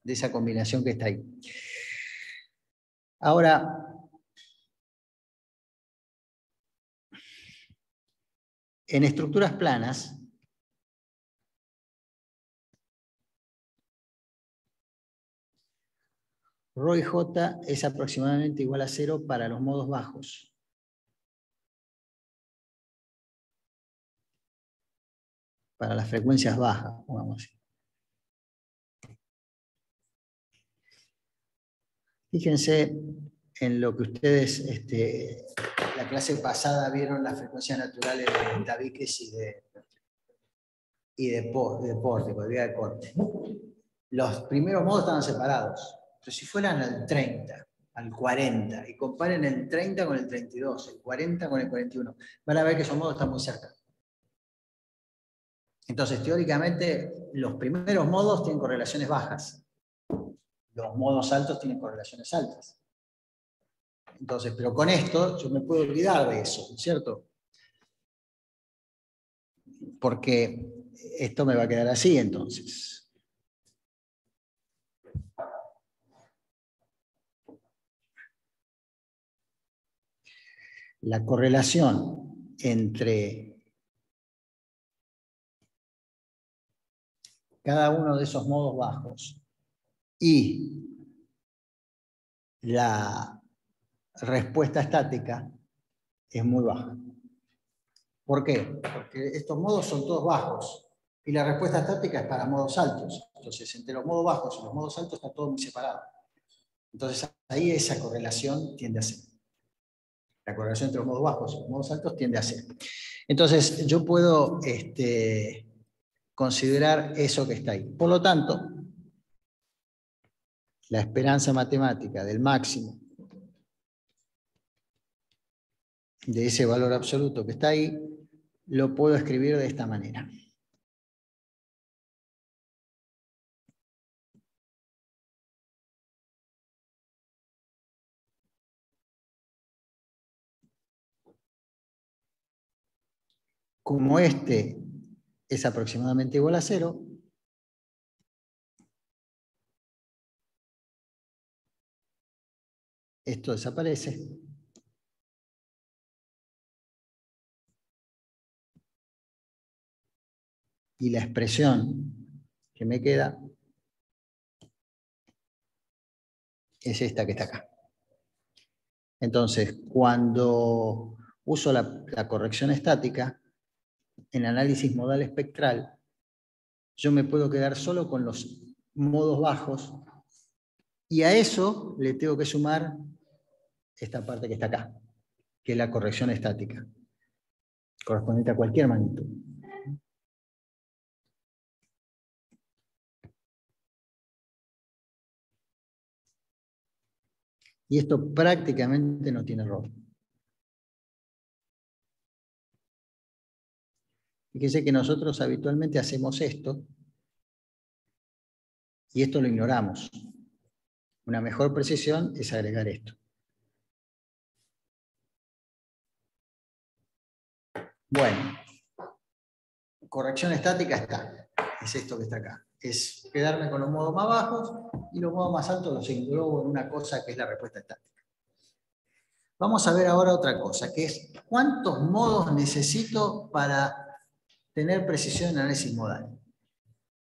De esa combinación que está ahí. Ahora, en estructuras planas, Rho y J es aproximadamente igual a 0 para los modos bajos. Para las frecuencias bajas, vamos a decir. Fíjense, en lo que ustedes, la clase pasada vieron las frecuencias naturales de tabiques y de pórtico, de vía de corte. Los primeros modos estaban separados. Pero si fueran al 30, al 40, y comparen el 30 con el 32, el 40 con el 41, van a ver que esos modos están muy cerca. Entonces, teóricamente, los primeros modos tienen correlaciones bajas. Los modos altos tienen correlaciones altas. Entonces, pero con esto yo me puedo olvidar de eso, ¿cierto? Porque esto me va a quedar así, entonces. La correlación entre cada uno de esos modos bajos y la respuesta estática es muy baja. ¿Por qué? Porque estos modos son todos bajos y la respuesta estática es para modos altos. Entonces, entre los modos bajos y los modos altos está todo muy separado. Entonces, ahí esa correlación tiende a ser. La correlación entre los modos bajos y los modos altos tiende a ser. Entonces, yo puedo considerar eso que está ahí. Por lo tanto, la esperanza matemática del máximo de ese valor absoluto que está ahí, lo puedo escribir de esta manera. Como este es aproximadamente igual a 0, esto desaparece. Y la expresión que me queda es esta que está acá. Entonces, cuando uso la corrección estática, en análisis modal espectral, yo me puedo quedar solo con los modos bajos y a eso le tengo que sumar esta parte que está acá, que es la corrección estática, correspondiente a cualquier magnitud. Y esto prácticamente no tiene error. Fíjense que nosotros habitualmente hacemos esto y esto lo ignoramos. Una mejor precisión es agregar esto. Bueno, corrección estática está. Es esto que está acá. Es quedarme con los modos más bajos y los modos más altos los englobo en una cosa que es la respuesta estática. Vamos a ver ahora otra cosa, que es ¿cuántos modos necesito para tener precisión en análisis modal?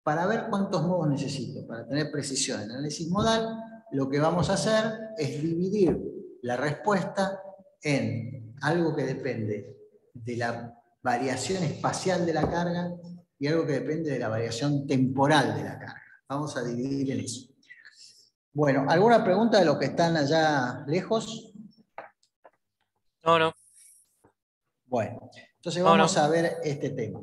Para ver cuántos modos necesito para tener precisión en análisis modal, lo que vamos a hacer es dividir la respuesta en algo que depende de la variación espacial de la carga y algo que depende de la variación temporal de la carga. Vamos a dividir en eso. Bueno, ¿alguna pregunta de los que están allá lejos? No. Bueno, entonces vamos a ver este tema.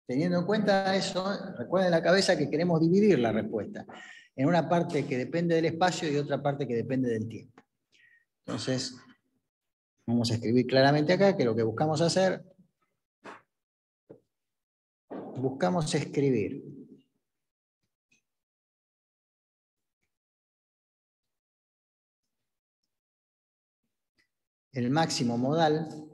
Teniendo en cuenta eso, recuerden en la cabeza que queremos dividir la respuesta en una parte que depende del espacio y otra parte que depende del tiempo. Entonces, vamos a escribir claramente acá que lo que buscamos hacer, buscamos escribir el máximo modal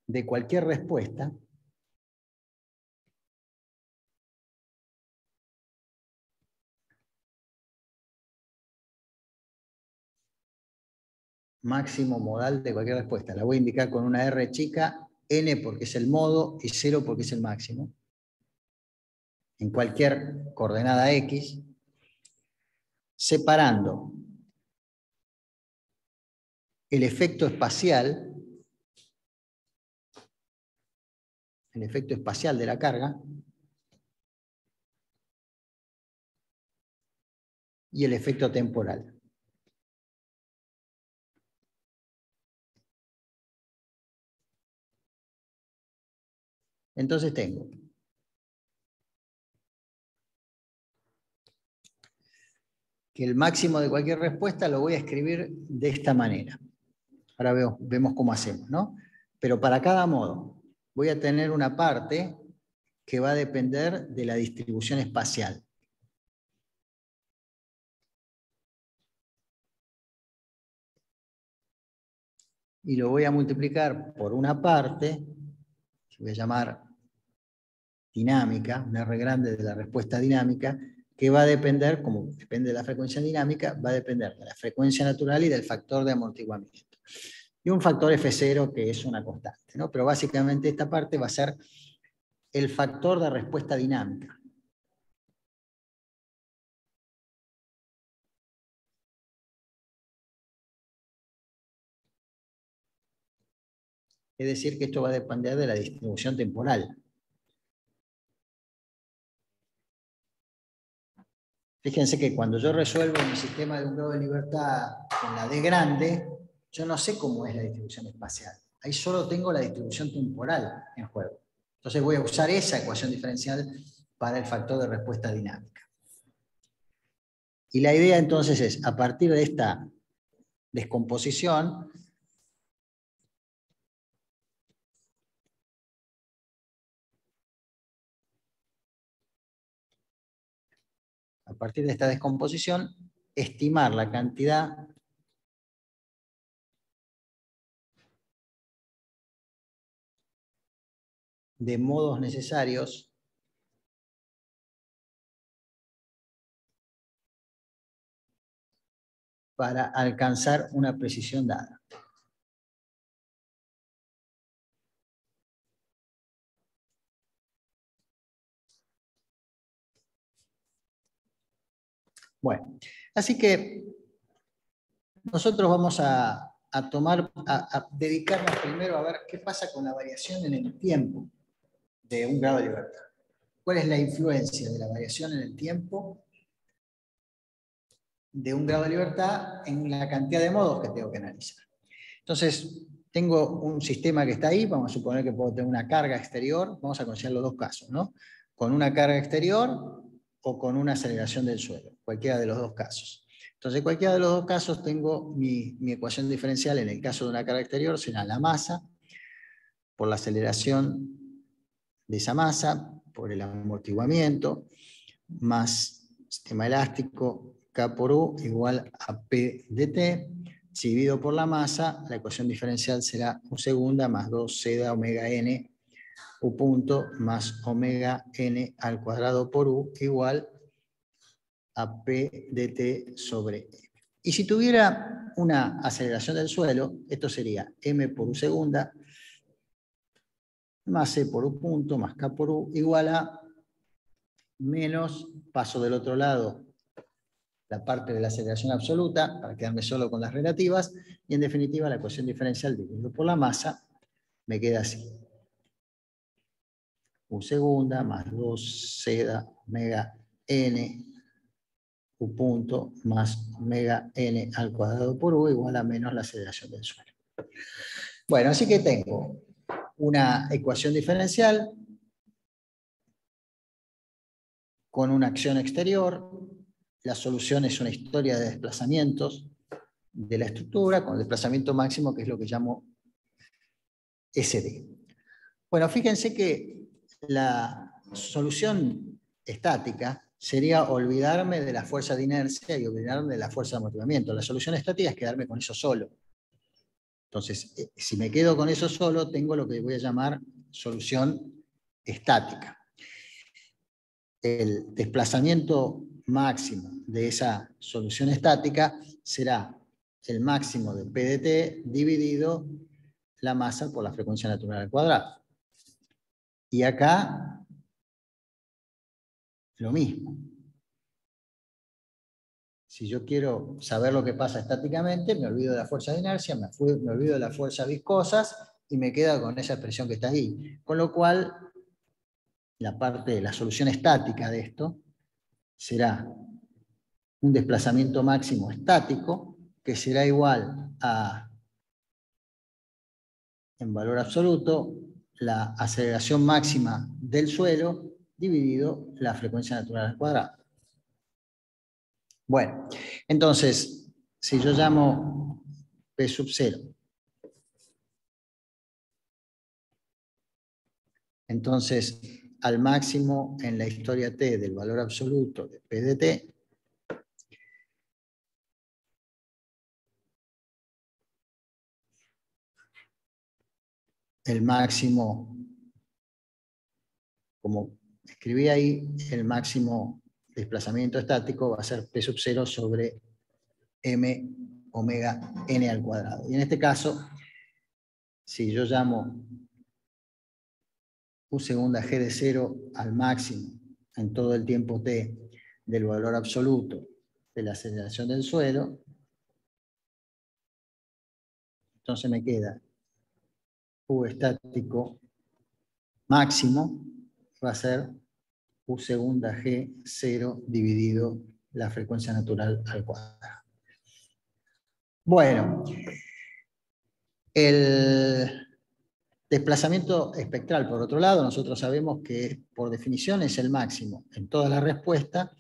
de cualquier respuesta máximo modal de cualquier respuesta. La voy a indicar con una R chica, N porque es el modo y 0 porque es el máximo. En cualquier coordenada X, separando el efecto espacial de la carga y el efecto temporal. Entonces tengo que el máximo de cualquier respuesta lo voy a escribir de esta manera. Ahora vemos cómo hacemos, ¿no? Pero para cada modo voy a tener una parte que va a depender de la distribución espacial. Y lo voy a multiplicar por una parte, que voy a llamar dinámica, una R grande de la respuesta dinámica, que va a depender, como depende de la frecuencia dinámica, va a depender de la frecuencia natural y del factor de amortiguamiento. Y un factor F0 que es una constante, ¿no? Pero básicamente esta parte va a ser el factor de respuesta dinámica. Es decir, que esto va a depender de la distribución temporal. Fíjense que cuando yo resuelvo mi sistema de un grado de libertad con la D grande, yo no sé cómo es la distribución espacial. Ahí solo tengo la distribución temporal en juego. Entonces voy a usar esa ecuación diferencial para el factor de respuesta dinámica. Y la idea entonces es, a partir de esta descomposición, estimar la cantidad de modos necesarios para alcanzar una precisión dada. Bueno, así que nosotros vamos a dedicarnos primero a ver qué pasa con la variación en el tiempo de un grado de libertad. ¿Cuál es la influencia de la variación en el tiempo de un grado de libertad en la cantidad de modos que tengo que analizar? Entonces, tengo un sistema que está ahí, vamos a suponer que puedo tener una carga exterior, vamos a considerar los dos casos, ¿no? Con una carga exterior o con una aceleración del suelo, cualquiera de los dos casos. Entonces, cualquiera de los dos casos tengo mi ecuación diferencial. En el caso de una carga exterior será la masa por la aceleración de esa masa, por el amortiguamiento, más sistema elástico K por U igual a P de T, dividido por la masa, la ecuación diferencial será U segunda más 2C de omega n U punto más omega n al cuadrado por U igual a P de T sobre M. Y si tuviera una aceleración del suelo, esto sería M por U segunda más C por U punto más K por U igual a menos, paso del otro lado, la parte de la aceleración absoluta, para quedarme solo con las relativas, y en definitiva la ecuación diferencial dividido por la masa me queda así. U segunda más 2C de omega n U punto más omega n al cuadrado por U igual a menos la aceleración del suelo. Bueno, así que tengo una ecuación diferencial con una acción exterior. La solución es una historia de desplazamientos de la estructura con el desplazamiento máximo, que es lo que llamo SD. Bueno, fíjense que la solución estática sería olvidarme de la fuerza de inercia y olvidarme de la fuerza de amortiguamiento. La solución estática es quedarme con eso solo. Entonces, si me quedo con eso solo, tengo lo que voy a llamar solución estática. El desplazamiento máximo de esa solución estática será el máximo de P de T dividido la masa por la frecuencia natural al cuadrado. Y acá, lo mismo. Si yo quiero saber lo que pasa estáticamente, me olvido de la fuerza de inercia, me olvido de las fuerzas viscosas y me quedo con esa expresión que está ahí. Con lo cual, la parte de la solución estática de esto será un desplazamiento máximo estático, que será igual a, en valor absoluto, la aceleración máxima del suelo dividido la frecuencia natural al cuadrado. Bueno, entonces, si yo llamo P sub 0, entonces al máximo en la historia T del valor absoluto de P de T, el máximo, como escribí ahí, el máximo desplazamiento estático va a ser P sub 0 sobre M omega n al cuadrado. Y en este caso, si yo llamo U segunda G de 0 al máximo en todo el tiempo T del valor absoluto de la aceleración del suelo, entonces me queda U estático máximo va a ser U segunda G 0 dividido la frecuencia natural al cuadrado. Bueno, el desplazamiento espectral, por otro lado, nosotros sabemos que por definición es el máximo en toda la respuesta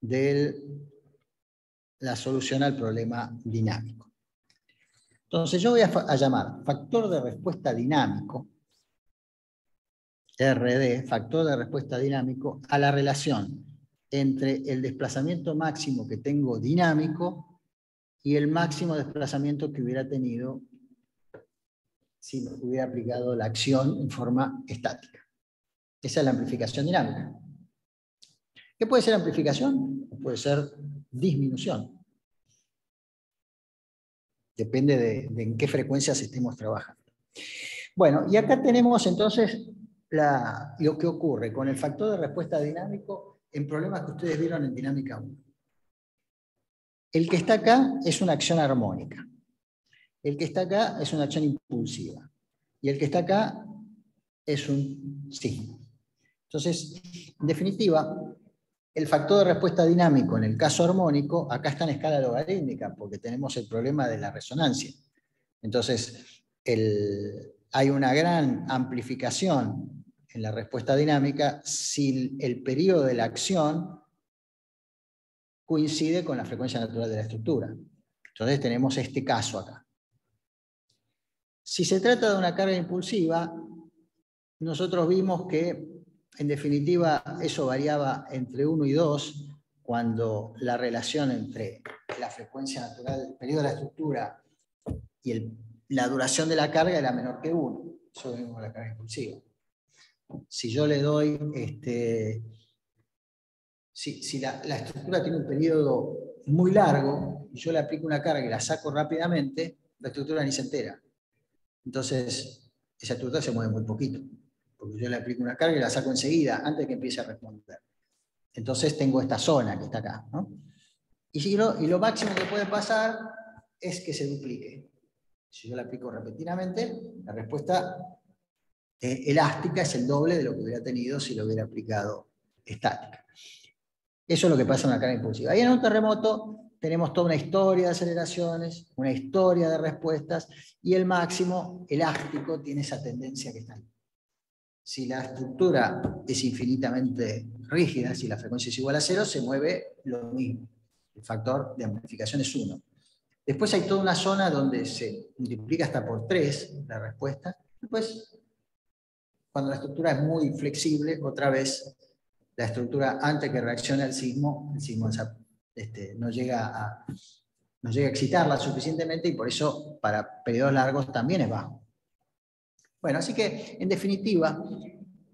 de la solución al problema dinámico. Entonces yo voy a llamar factor de respuesta dinámico, RD, factor de respuesta dinámico, a la relación entre el desplazamiento máximo que tengo dinámico y el máximo desplazamiento que hubiera tenido si hubiera aplicado la acción en forma estática. Esa es la amplificación dinámica. ¿Qué puede ser amplificación? Puede ser disminución. Depende de en qué frecuencias estemos trabajando. Bueno, y acá tenemos entonces lo que ocurre con el factor de respuesta dinámico en problemas que ustedes vieron en dinámica 1. El que está acá es una acción armónica. El que está acá es una acción impulsiva. Y el que está acá es un signo. Entonces, en definitiva, el factor de respuesta dinámico en el caso armónico, acá está en escala logarítmica, porque tenemos el problema de la resonancia. Entonces, hay una gran amplificación en la respuesta dinámica si el periodo de la acción coincide con la frecuencia natural de la estructura. Entonces tenemos este caso acá. Si se trata de una carga impulsiva, nosotros vimos que en definitiva eso variaba entre 1 y 2 cuando la relación entre la frecuencia natural, el periodo de la estructura y la duración de la carga era menor que 1. Eso vimos con la carga impulsiva. Si yo le doy, si la estructura tiene un periodo muy largo y yo le aplico una carga y la saco rápidamente, la estructura ni se entera. Entonces, esa estructura se mueve muy poquito, porque yo le aplico una carga y la saco enseguida, antes de que empiece a responder. Entonces tengo esta zona que está acá, ¿no? Y lo máximo que puede pasar es que se duplique. Si yo la aplico repetidamente, la respuesta elástica es el doble de lo que hubiera tenido si lo hubiera aplicado estática. Eso es lo que pasa en una carga impulsiva. Y en un terremoto tenemos toda una historia de aceleraciones, una historia de respuestas, y el máximo elástico tiene esa tendencia que está ahí. Si la estructura es infinitamente rígida, si la frecuencia es igual a 0, se mueve lo mismo. El factor de amplificación es 1. Después hay toda una zona donde se multiplica hasta por 3 la respuesta. Después, cuando la estructura es muy flexible, otra vez la estructura, antes que reaccione al sismo, el sismo no llega a excitarla suficientemente y por eso para periodos largos también es bajo. Bueno, así que en definitiva,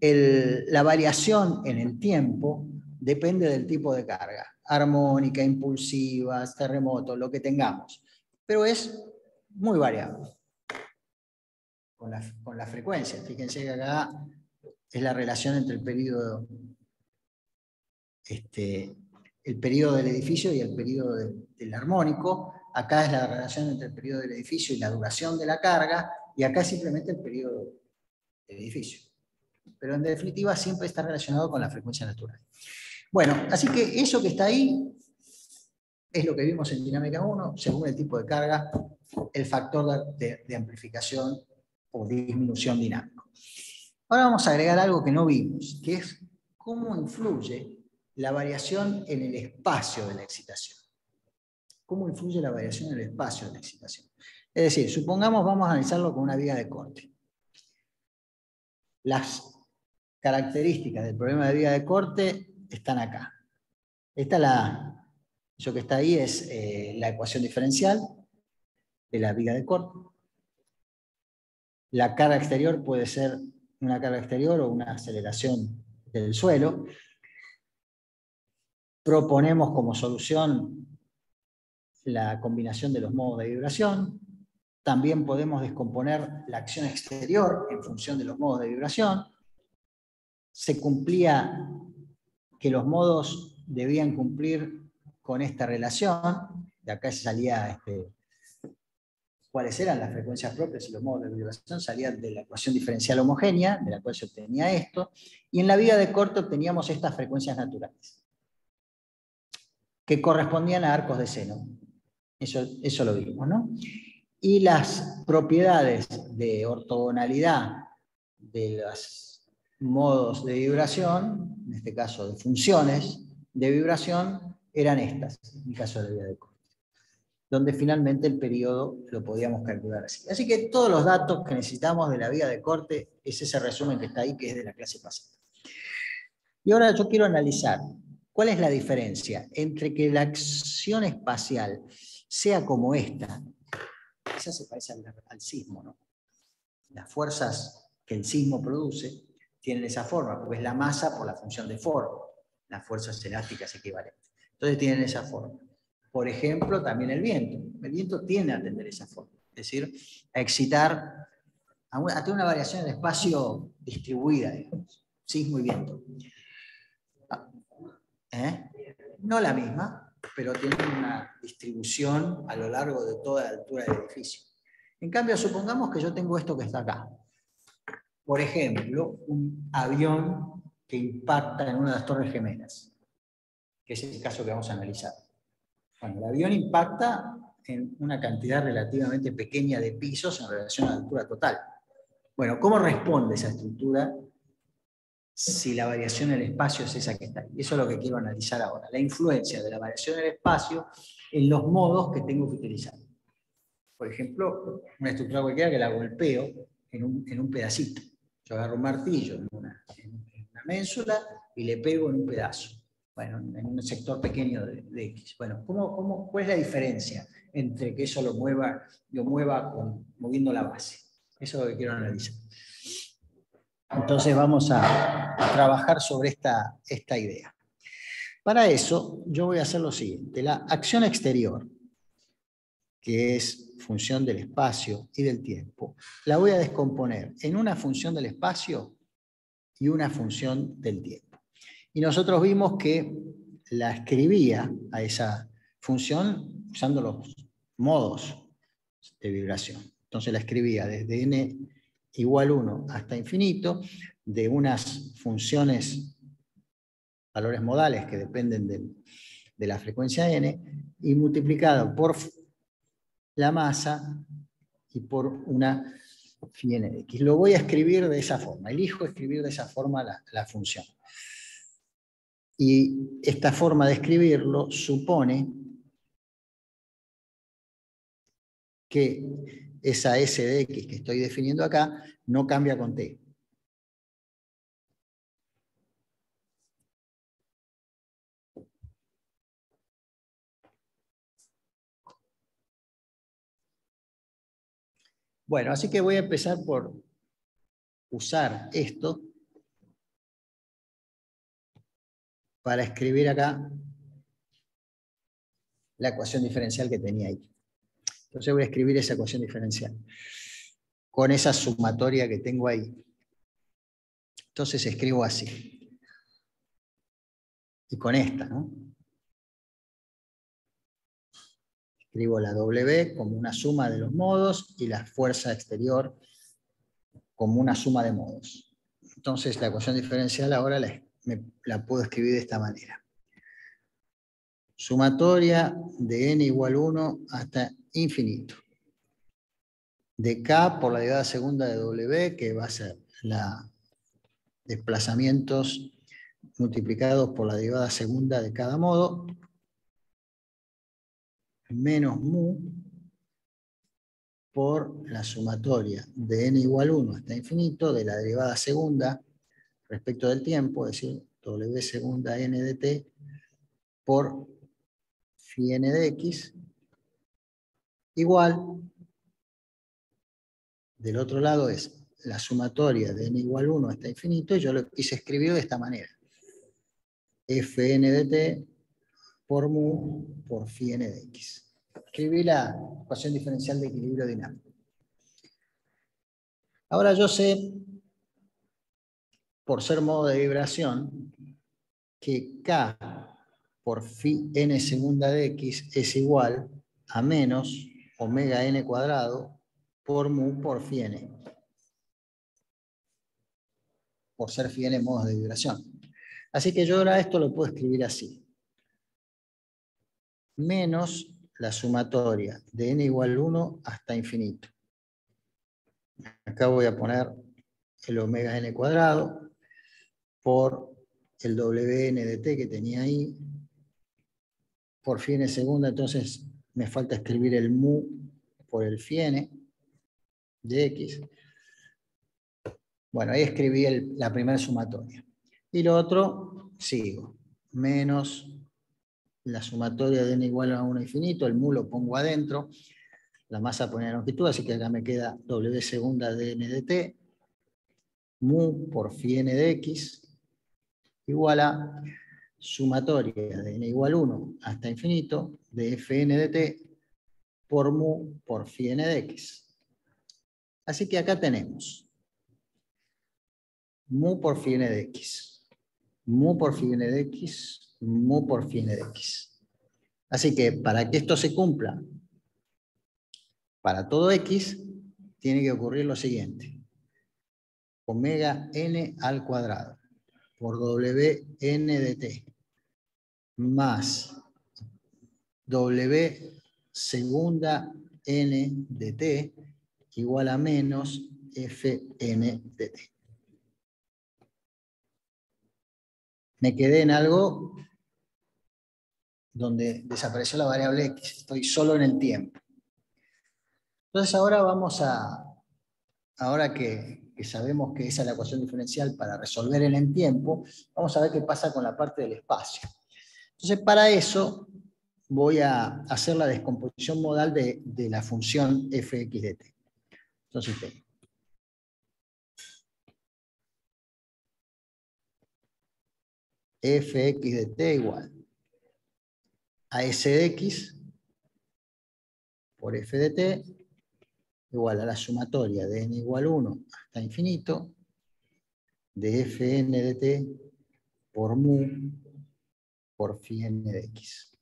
la variación en el tiempo depende del tipo de carga, armónica, impulsiva, terremoto, lo que tengamos, pero es muy variable con la frecuencia. Fíjense que acá es la relación entre el periodo del edificio y el periodo del armónico. Acá es la relación entre el periodo del edificio y la duración de la carga, y acá es simplemente el periodo del edificio. Pero en definitiva siempre está relacionado con la frecuencia natural. Bueno, así que eso que está ahí Es lo que vimos en dinámica 1, según el tipo de carga, el factor de amplificación o disminución dinámico. Ahora vamos a agregar algo que no vimos, que es cómo influye la variación en el espacio de la excitación. ¿Cómo influye la variación en el espacio de la excitación? Es decir, supongamos, vamos a analizarlo con una viga de corte. Las características del problema de viga de corte están acá. Eso que está ahí es la ecuación diferencial de la viga de corte. La carga exterior puede ser una carga exterior o una aceleración del suelo. Proponemos como solución la combinación de los modos de vibración. También podemos descomponer la acción exterior en función de los modos de vibración. Se cumplía que los modos debían cumplir con esta relación. De acá salía cuáles eran las frecuencias propias y los modos de vibración, salían de la ecuación diferencial homogénea, de la cual se obtenía esto, y en la viga de corte obteníamos estas frecuencias naturales, que correspondían a arcos de seno. Eso lo vimos, ¿no? Y las propiedades de ortogonalidad de los modos de vibración, en este caso de funciones de vibración, eran estas, en el caso de la viga de corte, donde finalmente el periodo lo podíamos calcular así. Así que todos los datos que necesitamos de la viga de corte es ese resumen que está ahí, que es de la clase pasada. Y ahora yo quiero analizar cuál es la diferencia entre que la acción espacial sea como esta. Esa se parece al sismo, ¿no? Las fuerzas que el sismo produce tienen esa forma, porque es la masa por la función de forma, las fuerzas elásticas equivalentes. Entonces tienen esa forma. Por ejemplo, también el viento. El viento tiende a tener esa forma, es decir, a excitar, a tener una variación de espacio distribuida, digamos, sismo y viento. No la misma, pero tiene una distribución a lo largo de toda la altura del edificio. En cambio, supongamos que yo tengo esto que está acá. Por ejemplo, un avión que impacta en una de las torres gemelas, que es el caso que vamos a analizar. Bueno, el avión impacta en una cantidad relativamente pequeña de pisos en relación a la altura total. Bueno, ¿cómo responde esa estructura si la variación en el espacio es esa que está ahí? Eso es lo que quiero analizar ahora. La influencia de la variación en el espacio en los modos que tengo que utilizar. Por ejemplo, una estructura cualquiera que la golpeo en un pedacito. Yo agarro un martillo en una ménsula y le pego en un pedazo. Bueno, en un sector pequeño de X. Bueno, ¿cuál es la diferencia entre que eso lo mueva moviendo la base? Eso es lo que quiero analizar. Entonces vamos a trabajar sobre esta idea. Para eso, yo voy a hacer lo siguiente. La acción exterior, que es función del espacio y del tiempo, la voy a descomponer en una función del espacio y una función del tiempo. Y nosotros vimos que la escribía a esa función usando los modos de vibración. Entonces la escribía desde n igual 1 hasta infinito, de unas funciones, valores modales que dependen de la frecuencia n, y multiplicado por la masa y por una phi n de x. Lo voy a escribir de esa forma, elijo escribir de esa forma la función. Y esta forma de escribirlo supone que esa S de X que estoy definiendo acá no cambia con T. Bueno, así que voy a empezar por usar esto para escribir acá la ecuación diferencial que tenía ahí. Entonces voy a escribir esa ecuación diferencial con esa sumatoria que tengo ahí. Entonces escribo así. Y con esta, ¿no? Escribo la W como una suma de los modos y la fuerza exterior como una suma de modos. Entonces la ecuación diferencial ahora la puedo escribir de esta manera. sumatoria de n igual 1 hasta infinito. De K por la derivada segunda de W, que va a ser la desplazamientos multiplicados por la derivada segunda de cada modo, menos mu por la sumatoria de n igual 1 hasta infinito de la derivada segunda respecto del tiempo, es decir, W segunda n de t por phi n de x, igual, del otro lado es la sumatoria de n igual 1 hasta infinito, y yo lo quise escribir de esta manera. Fn de t por mu por phi n de x. Escribí la ecuación diferencial de equilibrio dinámico. Ahora yo sé, por ser modo de vibración, que K por phi n segunda de x es igual a menos omega n cuadrado por mu por phi n. Por ser phi n modos de vibración. Así que yo ahora esto lo puedo escribir así. Menos la sumatoria de n igual 1 hasta infinito. Acá voy a poner el omega n cuadrado por el wn de t que tenía ahí, por phi n segunda, entonces me falta escribir el mu por el phi n de x. Bueno, ahí escribí la primera sumatoria. Y lo otro, sigo. Menos la sumatoria de n igual a 1 infinito, el mu lo pongo adentro, la masa pone la longitud, así que acá me queda w segunda de n de t, mu por phi n de x, igual a sumatoria de n igual 1 hasta infinito de fn de t por mu por phi n de x. Así que acá tenemos mu por phi n de x, mu por phi n de x, mu por phi n de x. Así que para que esto se cumpla, para todo x, tiene que ocurrir lo siguiente. Omega n al cuadrado por w n de t más w segunda n de t igual a menos fn de t. Me quedé en algo donde desapareció la variable x, estoy solo en el tiempo. Entonces ahora vamos a, ahora que sabemos que esa es la ecuación diferencial para resolver en el tiempo, vamos a ver qué pasa con la parte del espacio. Entonces para eso voy a hacer la descomposición modal de la función fx de t. Entonces tengo fx de t igual a s de x por f de t igual a la sumatoria de n igual 1 hasta infinito de fn de t por mu por phi n de x.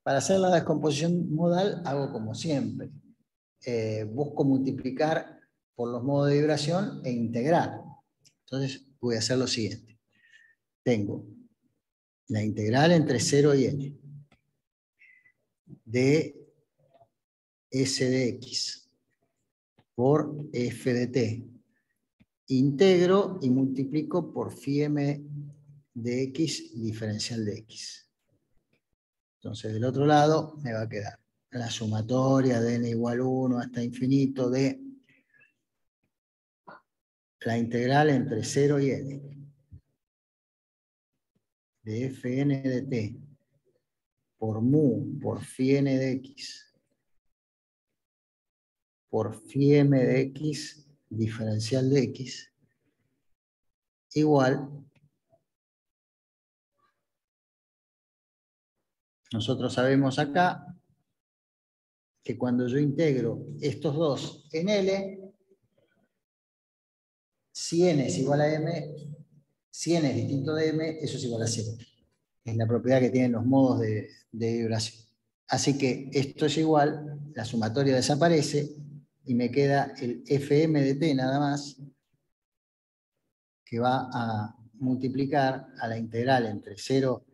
Para hacer la descomposición modal hago como siempre. Busco multiplicar por los modos de vibración e integrar. Entonces voy a hacer lo siguiente. Tengo la integral entre 0 y n de s de x por f de t. Integro y multiplico por phi m de x diferencial de x. Entonces del otro lado me va a quedar la sumatoria de n igual 1 hasta infinito de la integral entre 0 y n de fn de t por mu por phi n de x por phi m de x diferencial de x igual, nosotros sabemos acá que cuando yo integro estos dos en L, si n es igual a m, si n es distinto de m, eso es igual a 0. Es la propiedad que tienen los modos de vibración. Así que esto es igual, la sumatoria desaparece y me queda el fm de t nada más, que va a multiplicar a la integral entre 0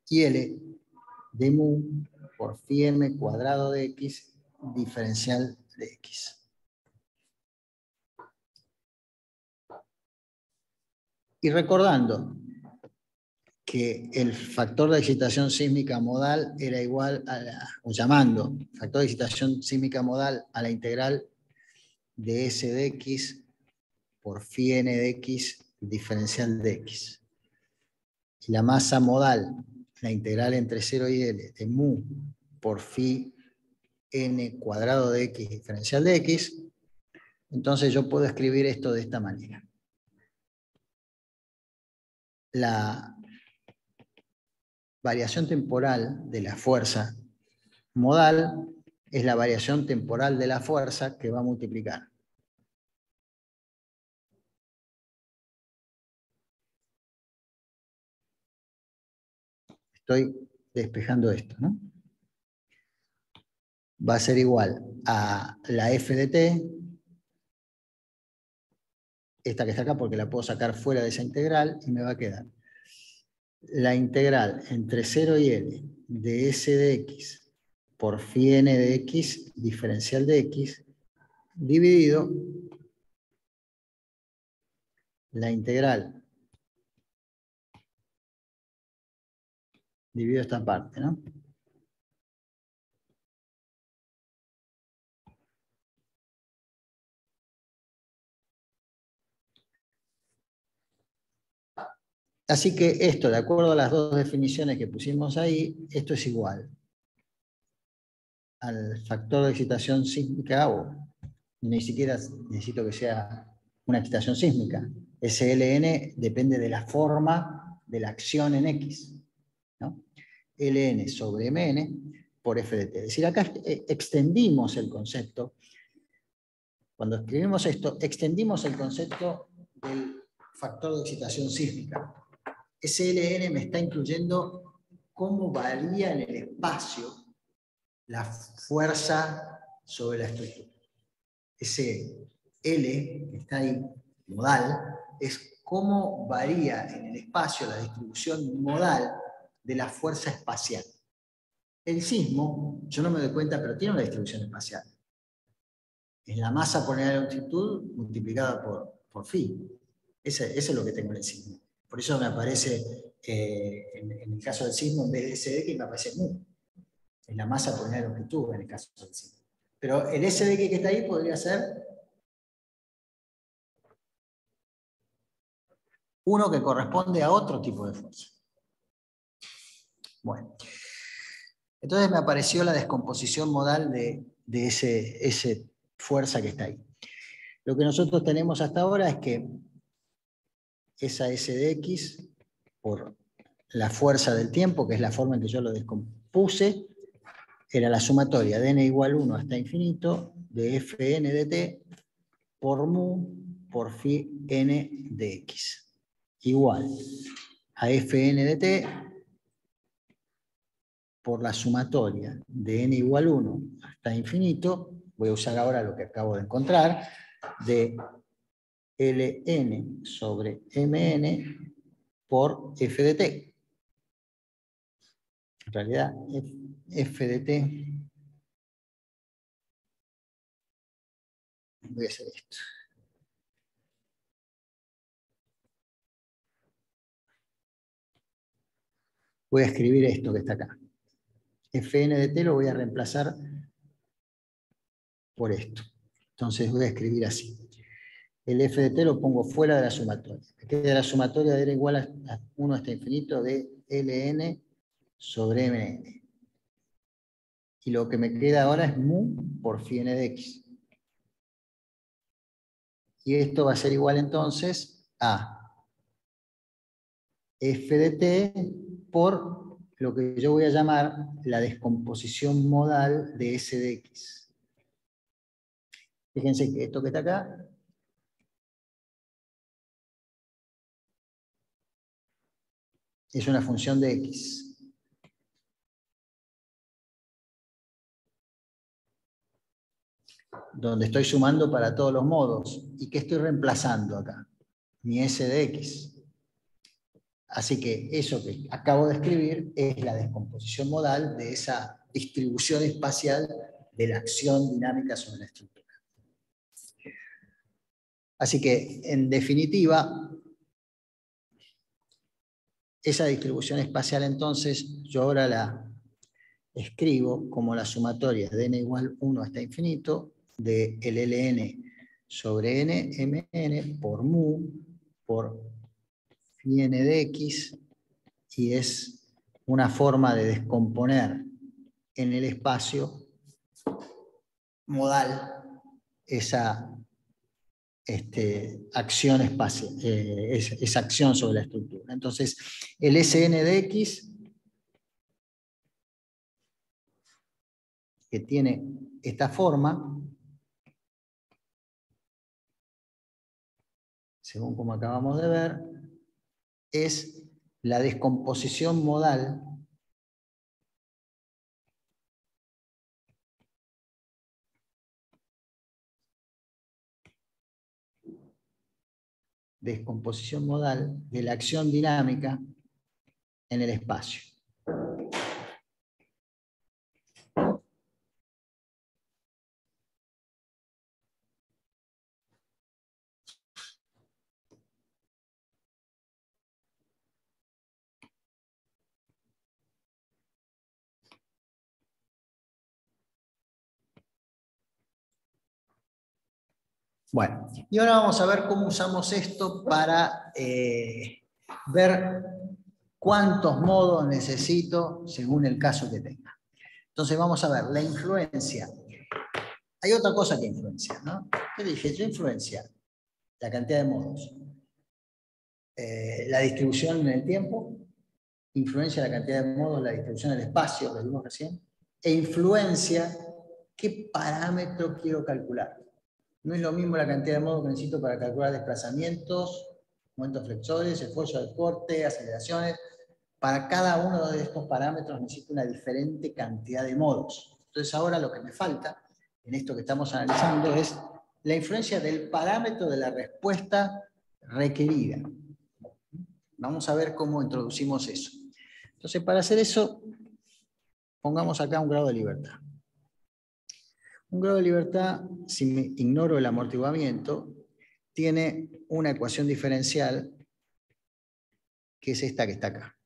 y L de mu por phi m cuadrado de x diferencial de x. Y recordando que el factor de excitación sísmica modal era igual a o llamando factor de excitación sísmica modal a la integral de S de x por phi n de x diferencial de x. Y la masa modal, la integral entre 0 y L de mu por phi n cuadrado de x diferencial de x, entonces yo puedo escribir esto de esta manera. La variación temporal de la fuerza modal es la variación temporal de la fuerza que va a multiplicar estoy despejando esto, ¿no? Va a ser igual a la f de t, esta que está acá porque la puedo sacar fuera de esa integral, y me va a quedar la integral entre 0 y L de S de X por phi n de X diferencial de X dividido la integral dividido esta parte, ¿no? Así que esto, de acuerdo a las dos definiciones que pusimos ahí, esto es igual al factor de excitación sísmica, o ni siquiera necesito que sea una excitación sísmica. SLN depende de la forma de la acción en X, ¿no? Ln sobre Mn por f de t. Es decir, acá extendimos el concepto. Cuando escribimos esto, extendimos el concepto del factor de excitación sísmica. SLN me está incluyendo cómo varía en el espacio la fuerza sobre la estructura. Ese L que está ahí, modal, es cómo varía en el espacio la distribución modal de la fuerza espacial. El sismo, yo no me doy cuenta, pero tiene una distribución espacial. Es la masa por unidad de longitud multiplicada por phi. Eso es lo que tengo en el sismo. Por eso me aparece, en el caso del sismo, en vez de SDX, me aparece mu. Es la masa por unidad de longitud en el caso del sismo. Pero el SDX que está ahí podría ser uno que corresponde a otro tipo de fuerza. Bueno. Entonces me apareció la descomposición modal de esa fuerza que está ahí. Lo que nosotros tenemos hasta ahora es que esa S de X, por la fuerza del tiempo, que es la forma en que yo lo descompuse, era la sumatoria de n igual 1 hasta infinito de Fn de t por mu por phi n de x. Igual a Fn de t por la sumatoria de n igual 1 hasta infinito, voy a usar ahora lo que acabo de encontrar, de ln sobre mn por f de t. En realidad, f de t, voy a hacer esto. Voy a escribir esto que está acá. Fn de t lo voy a reemplazar por esto. Entonces voy a escribir así. El f de t lo pongo fuera de la sumatoria. Me queda la sumatoria de r igual a 1 hasta infinito de ln sobre mn. Y lo que me queda ahora es mu por phi n de x. Y esto va a ser igual entonces a f de t por lo que yo voy a llamar la descomposición modal de S de X. Fíjense que esto que está acá es una función de X. Donde estoy sumando para todos los modos. ¿Y qué estoy reemplazando acá? Mi S de X. Así que eso que acabo de escribir es la descomposición modal de esa distribución espacial de la acción dinámica sobre la estructura. Así que, en definitiva, esa distribución espacial, entonces, yo ahora la escribo como la sumatoria de n igual 1 hasta infinito de el ln sobre n, mn por mu, por phi n de x, y es una forma de descomponer en el espacio modal esa acción espacial, esa acción sobre la estructura. Entonces, el Sn de x, que tiene esta forma, según como acabamos de ver, es la descomposición modal de la acción dinámica en el espacio. Bueno, y ahora vamos a ver cómo usamos esto para ver cuántos modos necesito según el caso que tenga. Entonces vamos a ver la influencia. Hay otra cosa que influencia, ¿no? ¿Qué dije? Yo influencia la cantidad de modos. La distribución en el tiempo, influencia la cantidad de modos, la distribución en el espacio, lo vimos recién, e influencia qué parámetro quiero calcular. No es lo mismo la cantidad de modos que necesito para calcular desplazamientos, momentos flexores, esfuerzo de corte, aceleraciones. Para cada uno de estos parámetros necesito una diferente cantidad de modos. Entonces ahora lo que me falta en esto que estamos analizando es la influencia del parámetro de la respuesta requerida. Vamos a ver cómo introducimos eso. Entonces, para hacer eso, pongamos acá un grado de libertad. Un grado de libertad, si me ignoro el amortiguamiento, tiene una ecuación diferencial que es esta que está acá.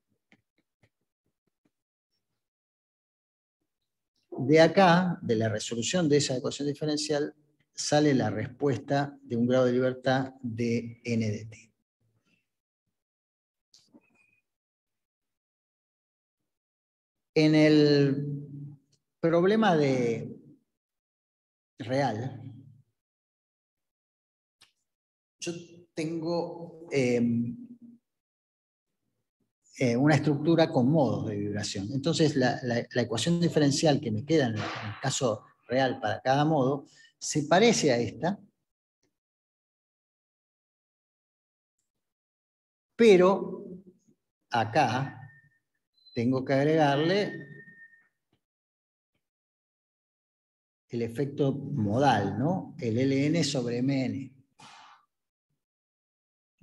De acá, de la resolución de esa ecuación diferencial, sale la respuesta de un grado de libertad de n de t. En el problema de real, yo tengo una estructura con modos de vibración. Entonces, la ecuación diferencial que me queda en el caso real para cada modo se parece a esta, pero acá tengo que agregarle el efecto modal, ¿no? El ln sobre mn.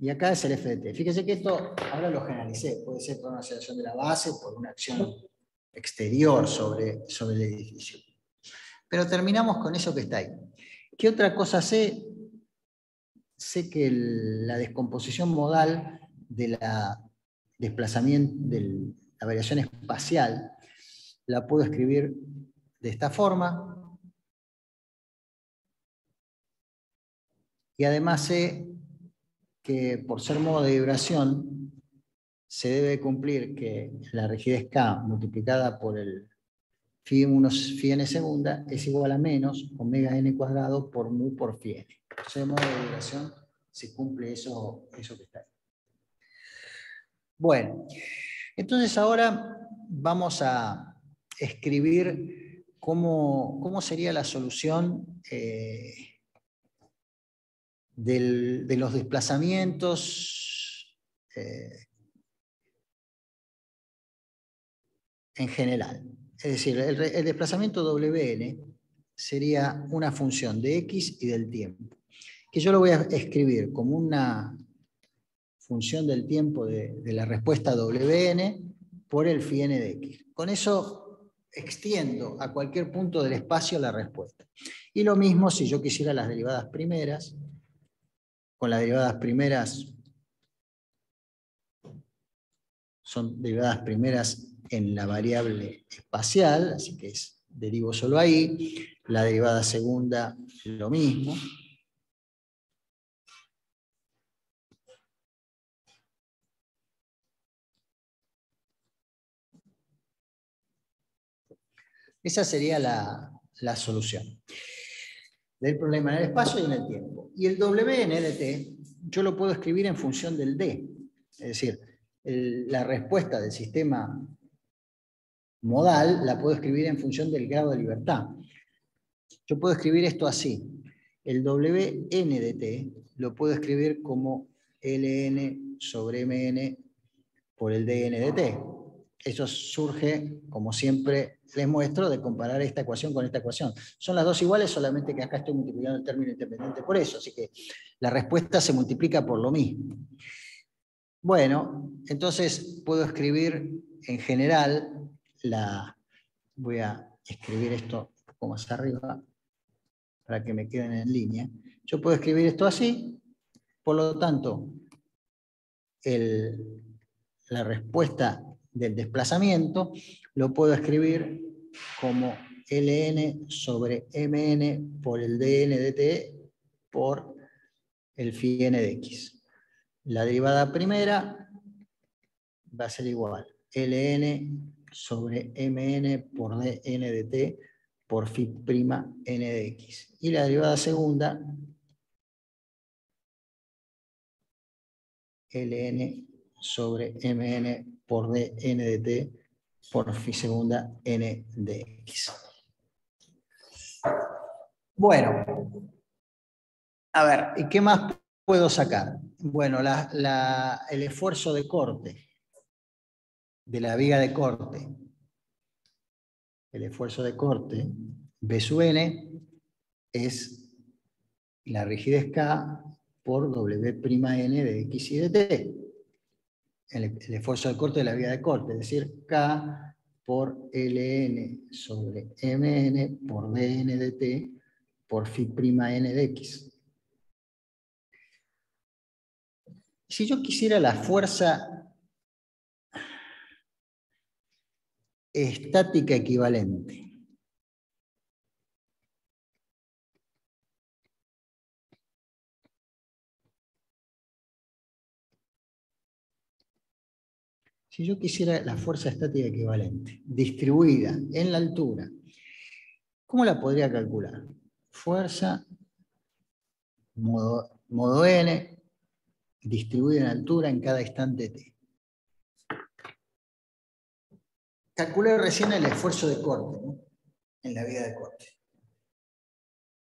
Y acá es el f de t. Fíjese que esto ahora lo generalicé. Puede ser por una aceleración de la base, por una acción exterior sobre el edificio. Pero terminamos con eso que está ahí. ¿Qué otra cosa sé? Sé que la descomposición modal de la desplazamiento, de la variación espacial, la puedo escribir de esta forma. Y además sé que por ser modo de vibración se debe cumplir que la rigidez K multiplicada por el phi n segunda es igual a menos omega n cuadrado por mu por phi n. Entonces, en modo de vibración se cumple eso que está ahí. Bueno, entonces ahora vamos a escribir cómo sería la solución de los desplazamientos en general. Es decir, el desplazamiento Wn sería una función de x y del tiempo, que yo lo voy a escribir como una función del tiempo de la respuesta Wn por el phi n de x. Con eso extiendo a cualquier punto del espacio la respuesta. Y lo mismo si yo quisiera las derivadas primeras. Con las derivadas primeras son derivadas primeras en la variable espacial, así que derivo solo ahí. La derivada segunda, lo mismo. Esa sería la solución del problema en el espacio y en el tiempo. Y el Wn de t, yo lo puedo escribir en función del d. Es decir, la respuesta del sistema modal la puedo escribir en función del grado de libertad. Yo puedo escribir esto así. El Wn de t lo puedo escribir como ln sobre mn por el dn de t. Eso surge, como siempre les muestro, de comparar esta ecuación con esta ecuación. Son las dos iguales, solamente que acá estoy multiplicando el término independiente por eso, así que la respuesta se multiplica por lo mismo. Bueno, entonces puedo escribir en general voy a escribir esto un poco más arriba para que me queden en línea. Yo puedo escribir esto así, por lo tanto, la respuesta del desplazamiento lo puedo escribir como ln sobre mn por el dn de t por el phi n de x. La derivada primera va a ser igual ln sobre mn por dn de t por phi' n de x. Y la derivada segunda, ln sobre mn por dn de t por phi segunda n de x. Bueno, a ver, ¿y qué más puedo sacar? Bueno, el esfuerzo de corte de la viga de corte. El esfuerzo de corte, B sub n, es la rigidez K por W'N de X y de T. El esfuerzo de corte de la viga de corte, es decir, K por Ln sobre Mn por Dn de T por phi' n de X. Si yo quisiera la fuerza estática equivalente, si yo quisiera la fuerza estática equivalente, distribuida en la altura, ¿cómo la podría calcular? Fuerza modo n, distribuida en altura en cada instante t. Calculé recién el esfuerzo de corte, ¿no? En la vía de corte.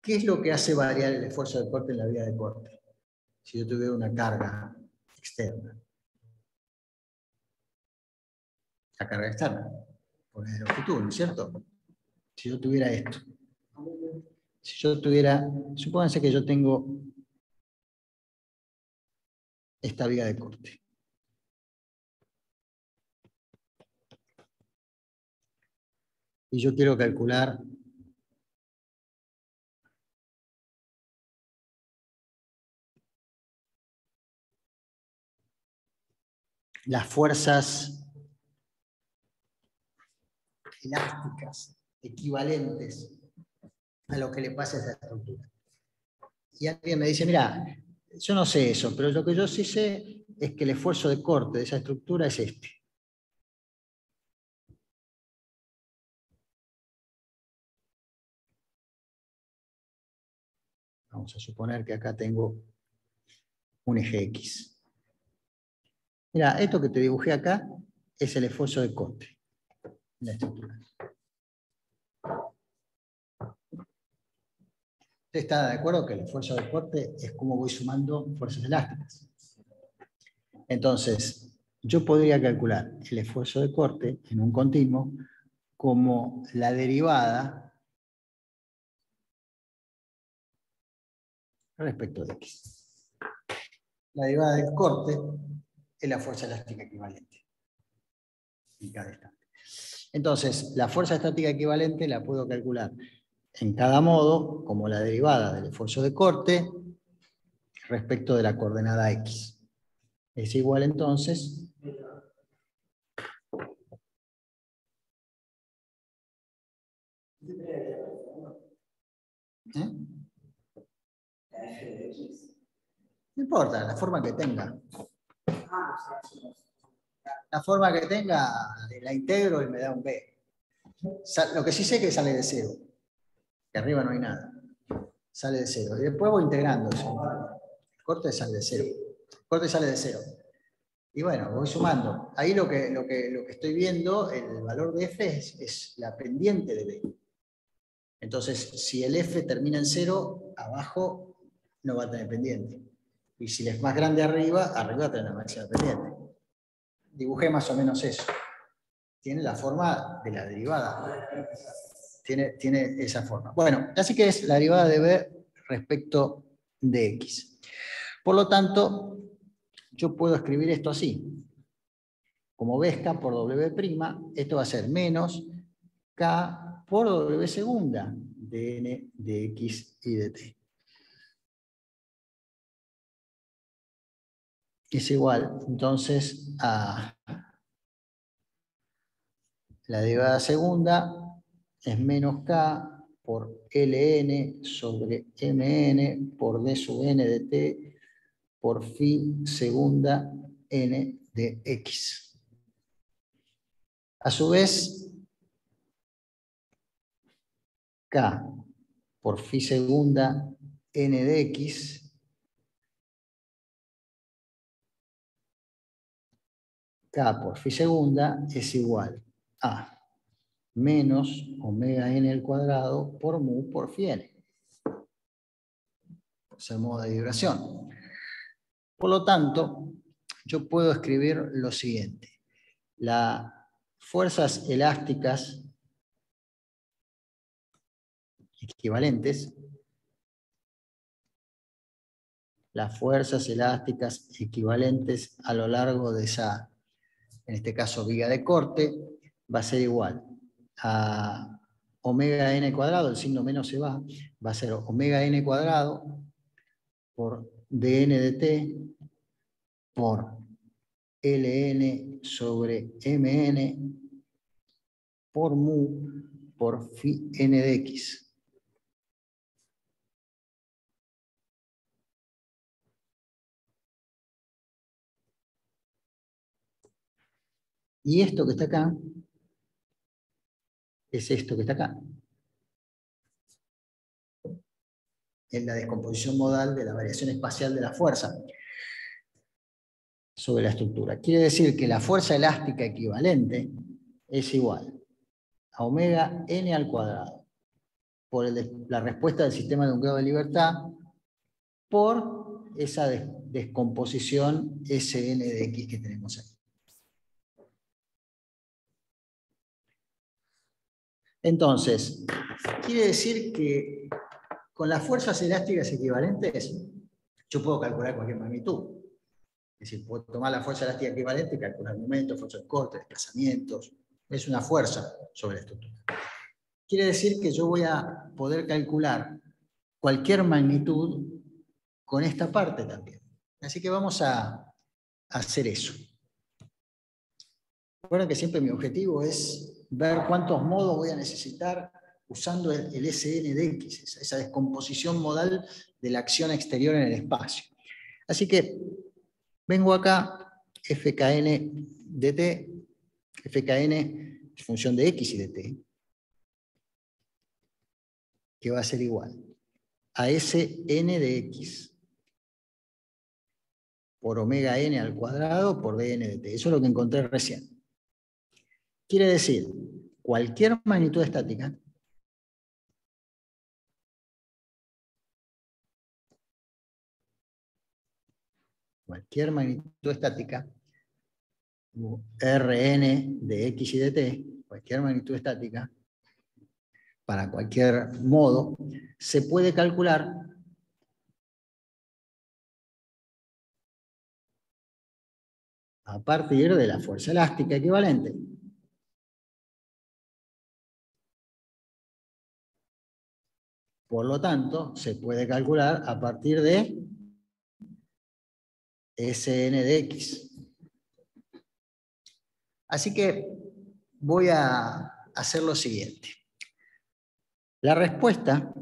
¿Qué es lo que hace variar el esfuerzo de corte en la vía de corte? Si yo tuviera una carga externa. La carga externa, por la longitud, ¿no es cierto? Si yo tuviera esto. Si yo tuviera, supónganse que yo tengo esta vía de corte. Y yo quiero calcular las fuerzas elásticas equivalentes a lo que le pasa a esa estructura. Y alguien me dice, mira, yo no sé eso, pero lo que yo sí sé es que el esfuerzo de corte de esa estructura es este. Vamos a suponer que acá tengo un eje X. Mira, esto que te dibujé acá es el esfuerzo de corte en la estructura. ¿Usted está de acuerdo que el esfuerzo de corte es como voy sumando fuerzas elásticas? Entonces, yo podría calcular el esfuerzo de corte en un continuo como la derivada respecto de X. La derivada del corte es la fuerza elástica equivalente en cada instante. Entonces, la fuerza estática equivalente la puedo calcular en cada modo como la derivada del esfuerzo de corte respecto de la coordenada X. Es igual entonces ¿eh? La f de x. No importa, la forma que tenga. Ah, o sea, La forma que tenga, la integro y me da un B. Lo que sí sé es que sale de cero. Que arriba no hay nada. Sale de cero. Y después voy integrando eso. El corte sale de cero. El corte sale de cero. Y bueno, voy sumando. Ahí lo que estoy viendo, el valor de F es la pendiente de B. Entonces, si el F termina en cero, abajo no va a tener pendiente. Y si es más grande arriba, arriba va a tener la máxima pendiente. Dibujé más o menos eso. Tiene la forma de la derivada. Tiene esa forma. Bueno, así que es la derivada de B respecto de X. Por lo tanto, yo puedo escribir esto así. Como B es K por W', esto va a ser menos K por W segunda de N de X y de T. Es igual, entonces, a la derivada segunda es menos K por Ln sobre Mn por D sub N de T por phi segunda N de X. A su vez, K por phi segunda N de X K por phi segunda es igual a menos omega n al cuadrado por mu por phi n. Es el modo de vibración. Por lo tanto, yo puedo escribir lo siguiente. Las fuerzas elásticas equivalentes, a lo largo de esa, en este caso, viga de corte, va a ser igual a omega n cuadrado, el signo menos se va a ser omega n cuadrado por dn de t por ln sobre mn por mu por phi n de x. Y esto que está acá es esto que está acá. Es la descomposición modal de la variación espacial de la fuerza sobre la estructura. Quiere decir que la fuerza elástica equivalente es igual a omega n al cuadrado por la respuesta del sistema de un grado de libertad por esa descomposición Sn de x que tenemos ahí. Entonces, quiere decir que con las fuerzas elásticas equivalentes yo puedo calcular cualquier magnitud. Es decir, puedo tomar la fuerza elástica equivalente y calcular momentos, fuerza de corte, desplazamientos. Es una fuerza sobre la estructura. Quiere decir que yo voy a poder calcular cualquier magnitud con esta parte también. Así que vamos a hacer eso. Recuerden que siempre mi objetivo es ver cuántos modos voy a necesitar usando el Sn de x, esa descomposición modal de la acción exterior en el espacio. Así que vengo acá, fkn de t, fkn es función de x y de t, que va a ser igual a Sn de x por omega n al cuadrado por dn de t. Eso es lo que encontré recién. Quiere decir, cualquier magnitud estática Rn de x y de t, cualquier magnitud estática, para cualquier modo, se puede calcular a partir de la fuerza elástica equivalente. Por lo tanto, se puede calcular a partir de Sn de X. Así que voy a hacer lo siguiente. La respuesta,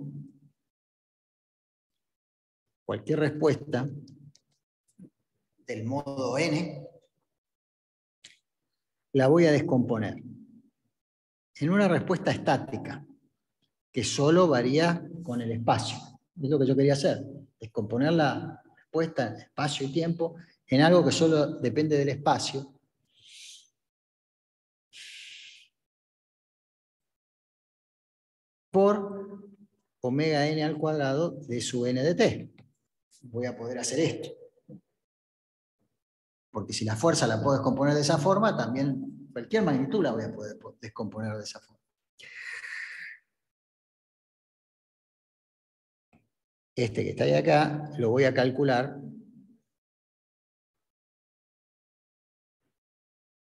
cualquier respuesta del modo n, la voy a descomponer en una respuesta estática que solo varía con el espacio. Es lo que yo quería hacer, descomponer la respuesta en espacio y tiempo en algo que solo depende del espacio. Por omega n al cuadrado de su n de t. Voy a poder hacer esto. Porque si la fuerza la puedo descomponer de esa forma, también cualquier magnitud la voy a poder descomponer de esa forma. Este que está ahí acá, lo voy a calcular.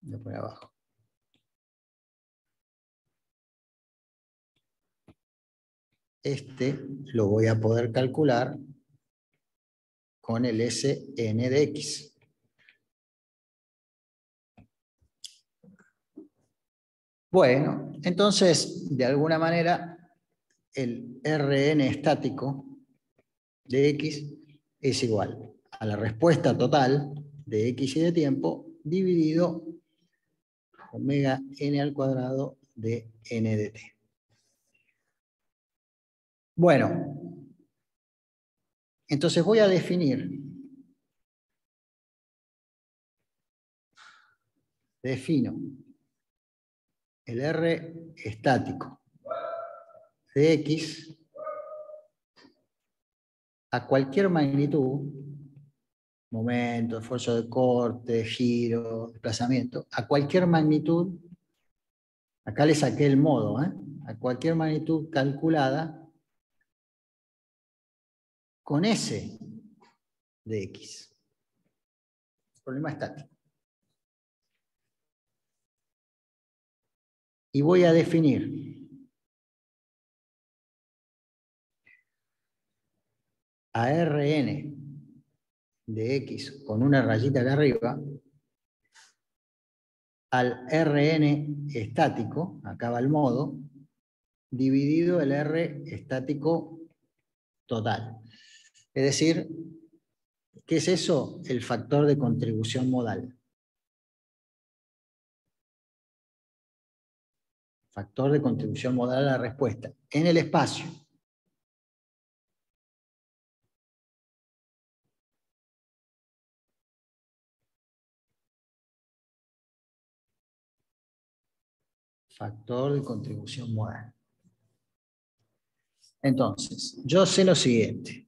Voy a poner abajo. Este lo voy a poder calcular con el Sn de X. Bueno, entonces, de alguna manera, el Rn estático de X es igual a la respuesta total de X y de tiempo dividido omega n al cuadrado de n de t. Bueno, entonces voy a defino el R estático de X a cualquier magnitud, momento, esfuerzo de corte, giro, desplazamiento, a cualquier magnitud, acá le saqué el modo, a cualquier magnitud calculada con S de X. Problema estático. Y voy a definir a Rn de X con una rayita acá arriba al Rn estático, acá va el modo, dividido el R estático total. Es decir, ¿qué es eso? El factor de contribución modal. Factor de contribución modal a la respuesta. En el espacio. Factor de contribución modal. Entonces, yo sé lo siguiente.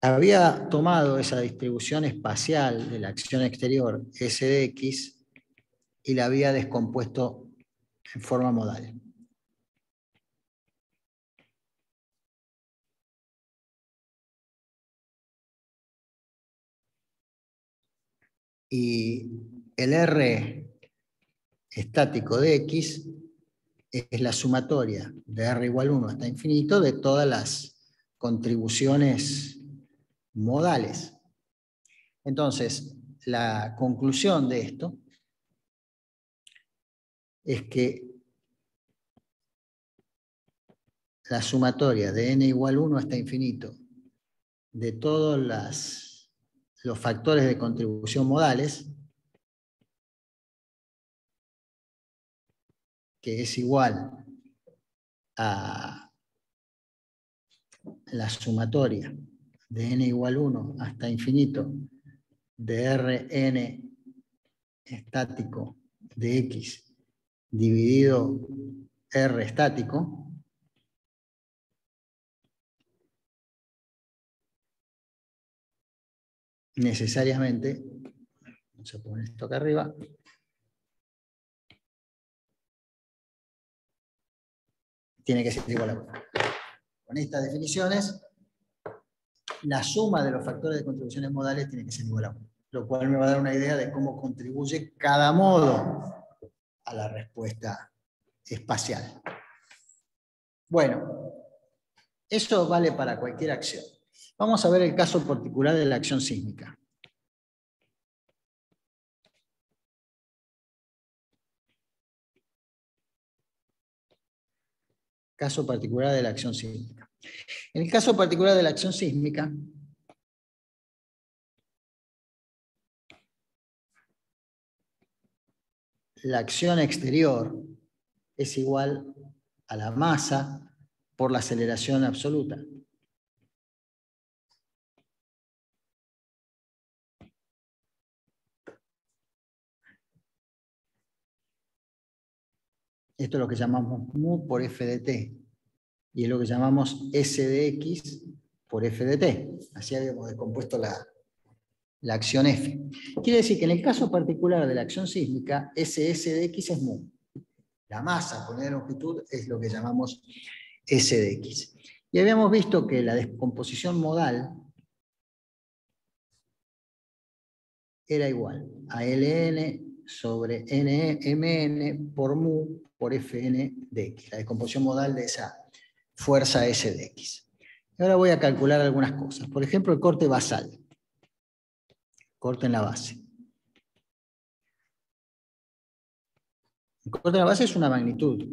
Había tomado esa distribución espacial de la acción exterior S de X y la había descompuesto en forma modal. Y el R estático de X es la sumatoria de R igual 1 hasta infinito de todas las contribuciones modales. Entonces, la conclusión de esto es que la sumatoria de n igual 1 hasta infinito de todos los factores de contribución modales, que es igual a la sumatoria de n igual 1 hasta infinito de Rn estático de X dividido R estático, necesariamente, vamos a poner esto acá arriba, tiene que ser igual a 1. Con estas definiciones la suma de los factores de contribuciones modales tiene que ser igual a 1, lo cual me va a dar una idea de cómo contribuye cada modo a la respuesta espacial. Bueno, eso vale para cualquier acción. Vamos a ver el caso particular de la acción sísmica. Caso particular de la acción sísmica. En el caso particular de la acción sísmica, la acción exterior es igual a la masa por la aceleración absoluta. Esto es lo que llamamos mu por f de t. Y es lo que llamamos s de x por f de t. Así habíamos descompuesto la acción f. Quiere decir que en el caso particular de la acción sísmica, s de x es mu. La masa con la longitud es lo que llamamos s de x. Y habíamos visto que la descomposición modal era igual a ln sobre mn por mu por fn de x, la descomposición modal de esa fuerza S de x. Ahora voy a calcular algunas cosas. Por ejemplo, el corte basal. Corte en la base. El corte en la base es una magnitud.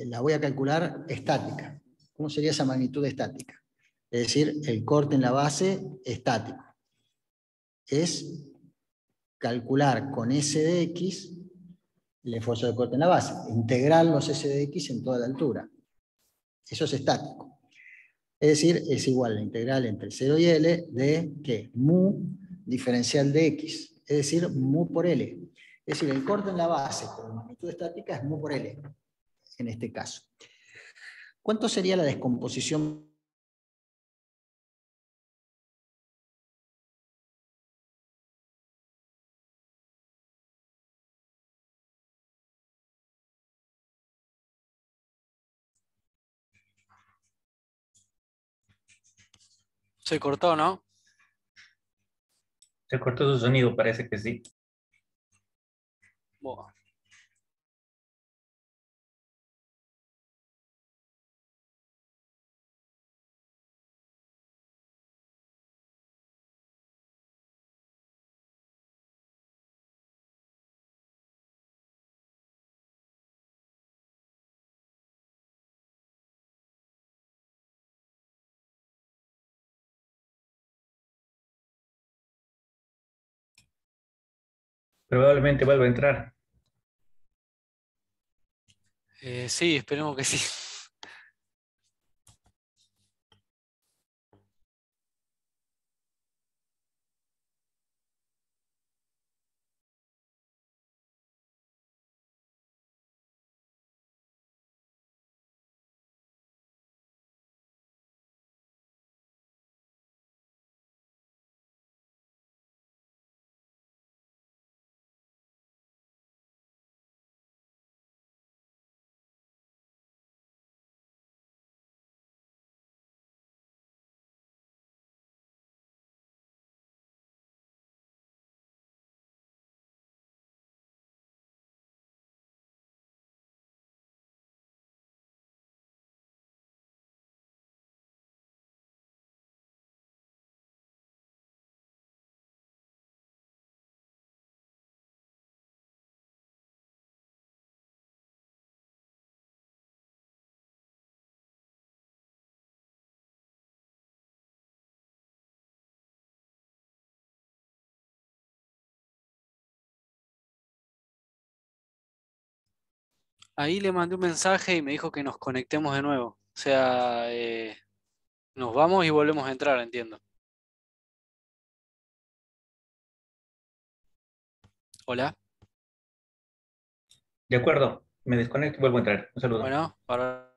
La voy a calcular estática. ¿Cómo sería esa magnitud estática? Es decir, el corte en la base estático. Es calcular con S de x el esfuerzo de corte en la base, integrar los S de x en toda la altura. Eso es estático. Es decir, es igual a la integral entre 0 y L de ¿qué? Mu diferencial de x, es decir, mu por L. Es decir, el corte en la base por magnitud estática es mu por L, en este caso. ¿Cuánto sería la descomposición? Se cortó, ¿no? Se cortó su sonido, parece que sí. Buah. Probablemente vuelva a entrar. Sí, esperemos que sí. Ahí le mandé un mensaje y me dijo que nos conectemos de nuevo. O sea, nos vamos y volvemos a entrar, entiendo. Hola. De acuerdo, me desconecto y vuelvo a entrar. Un saludo. Bueno, ahora.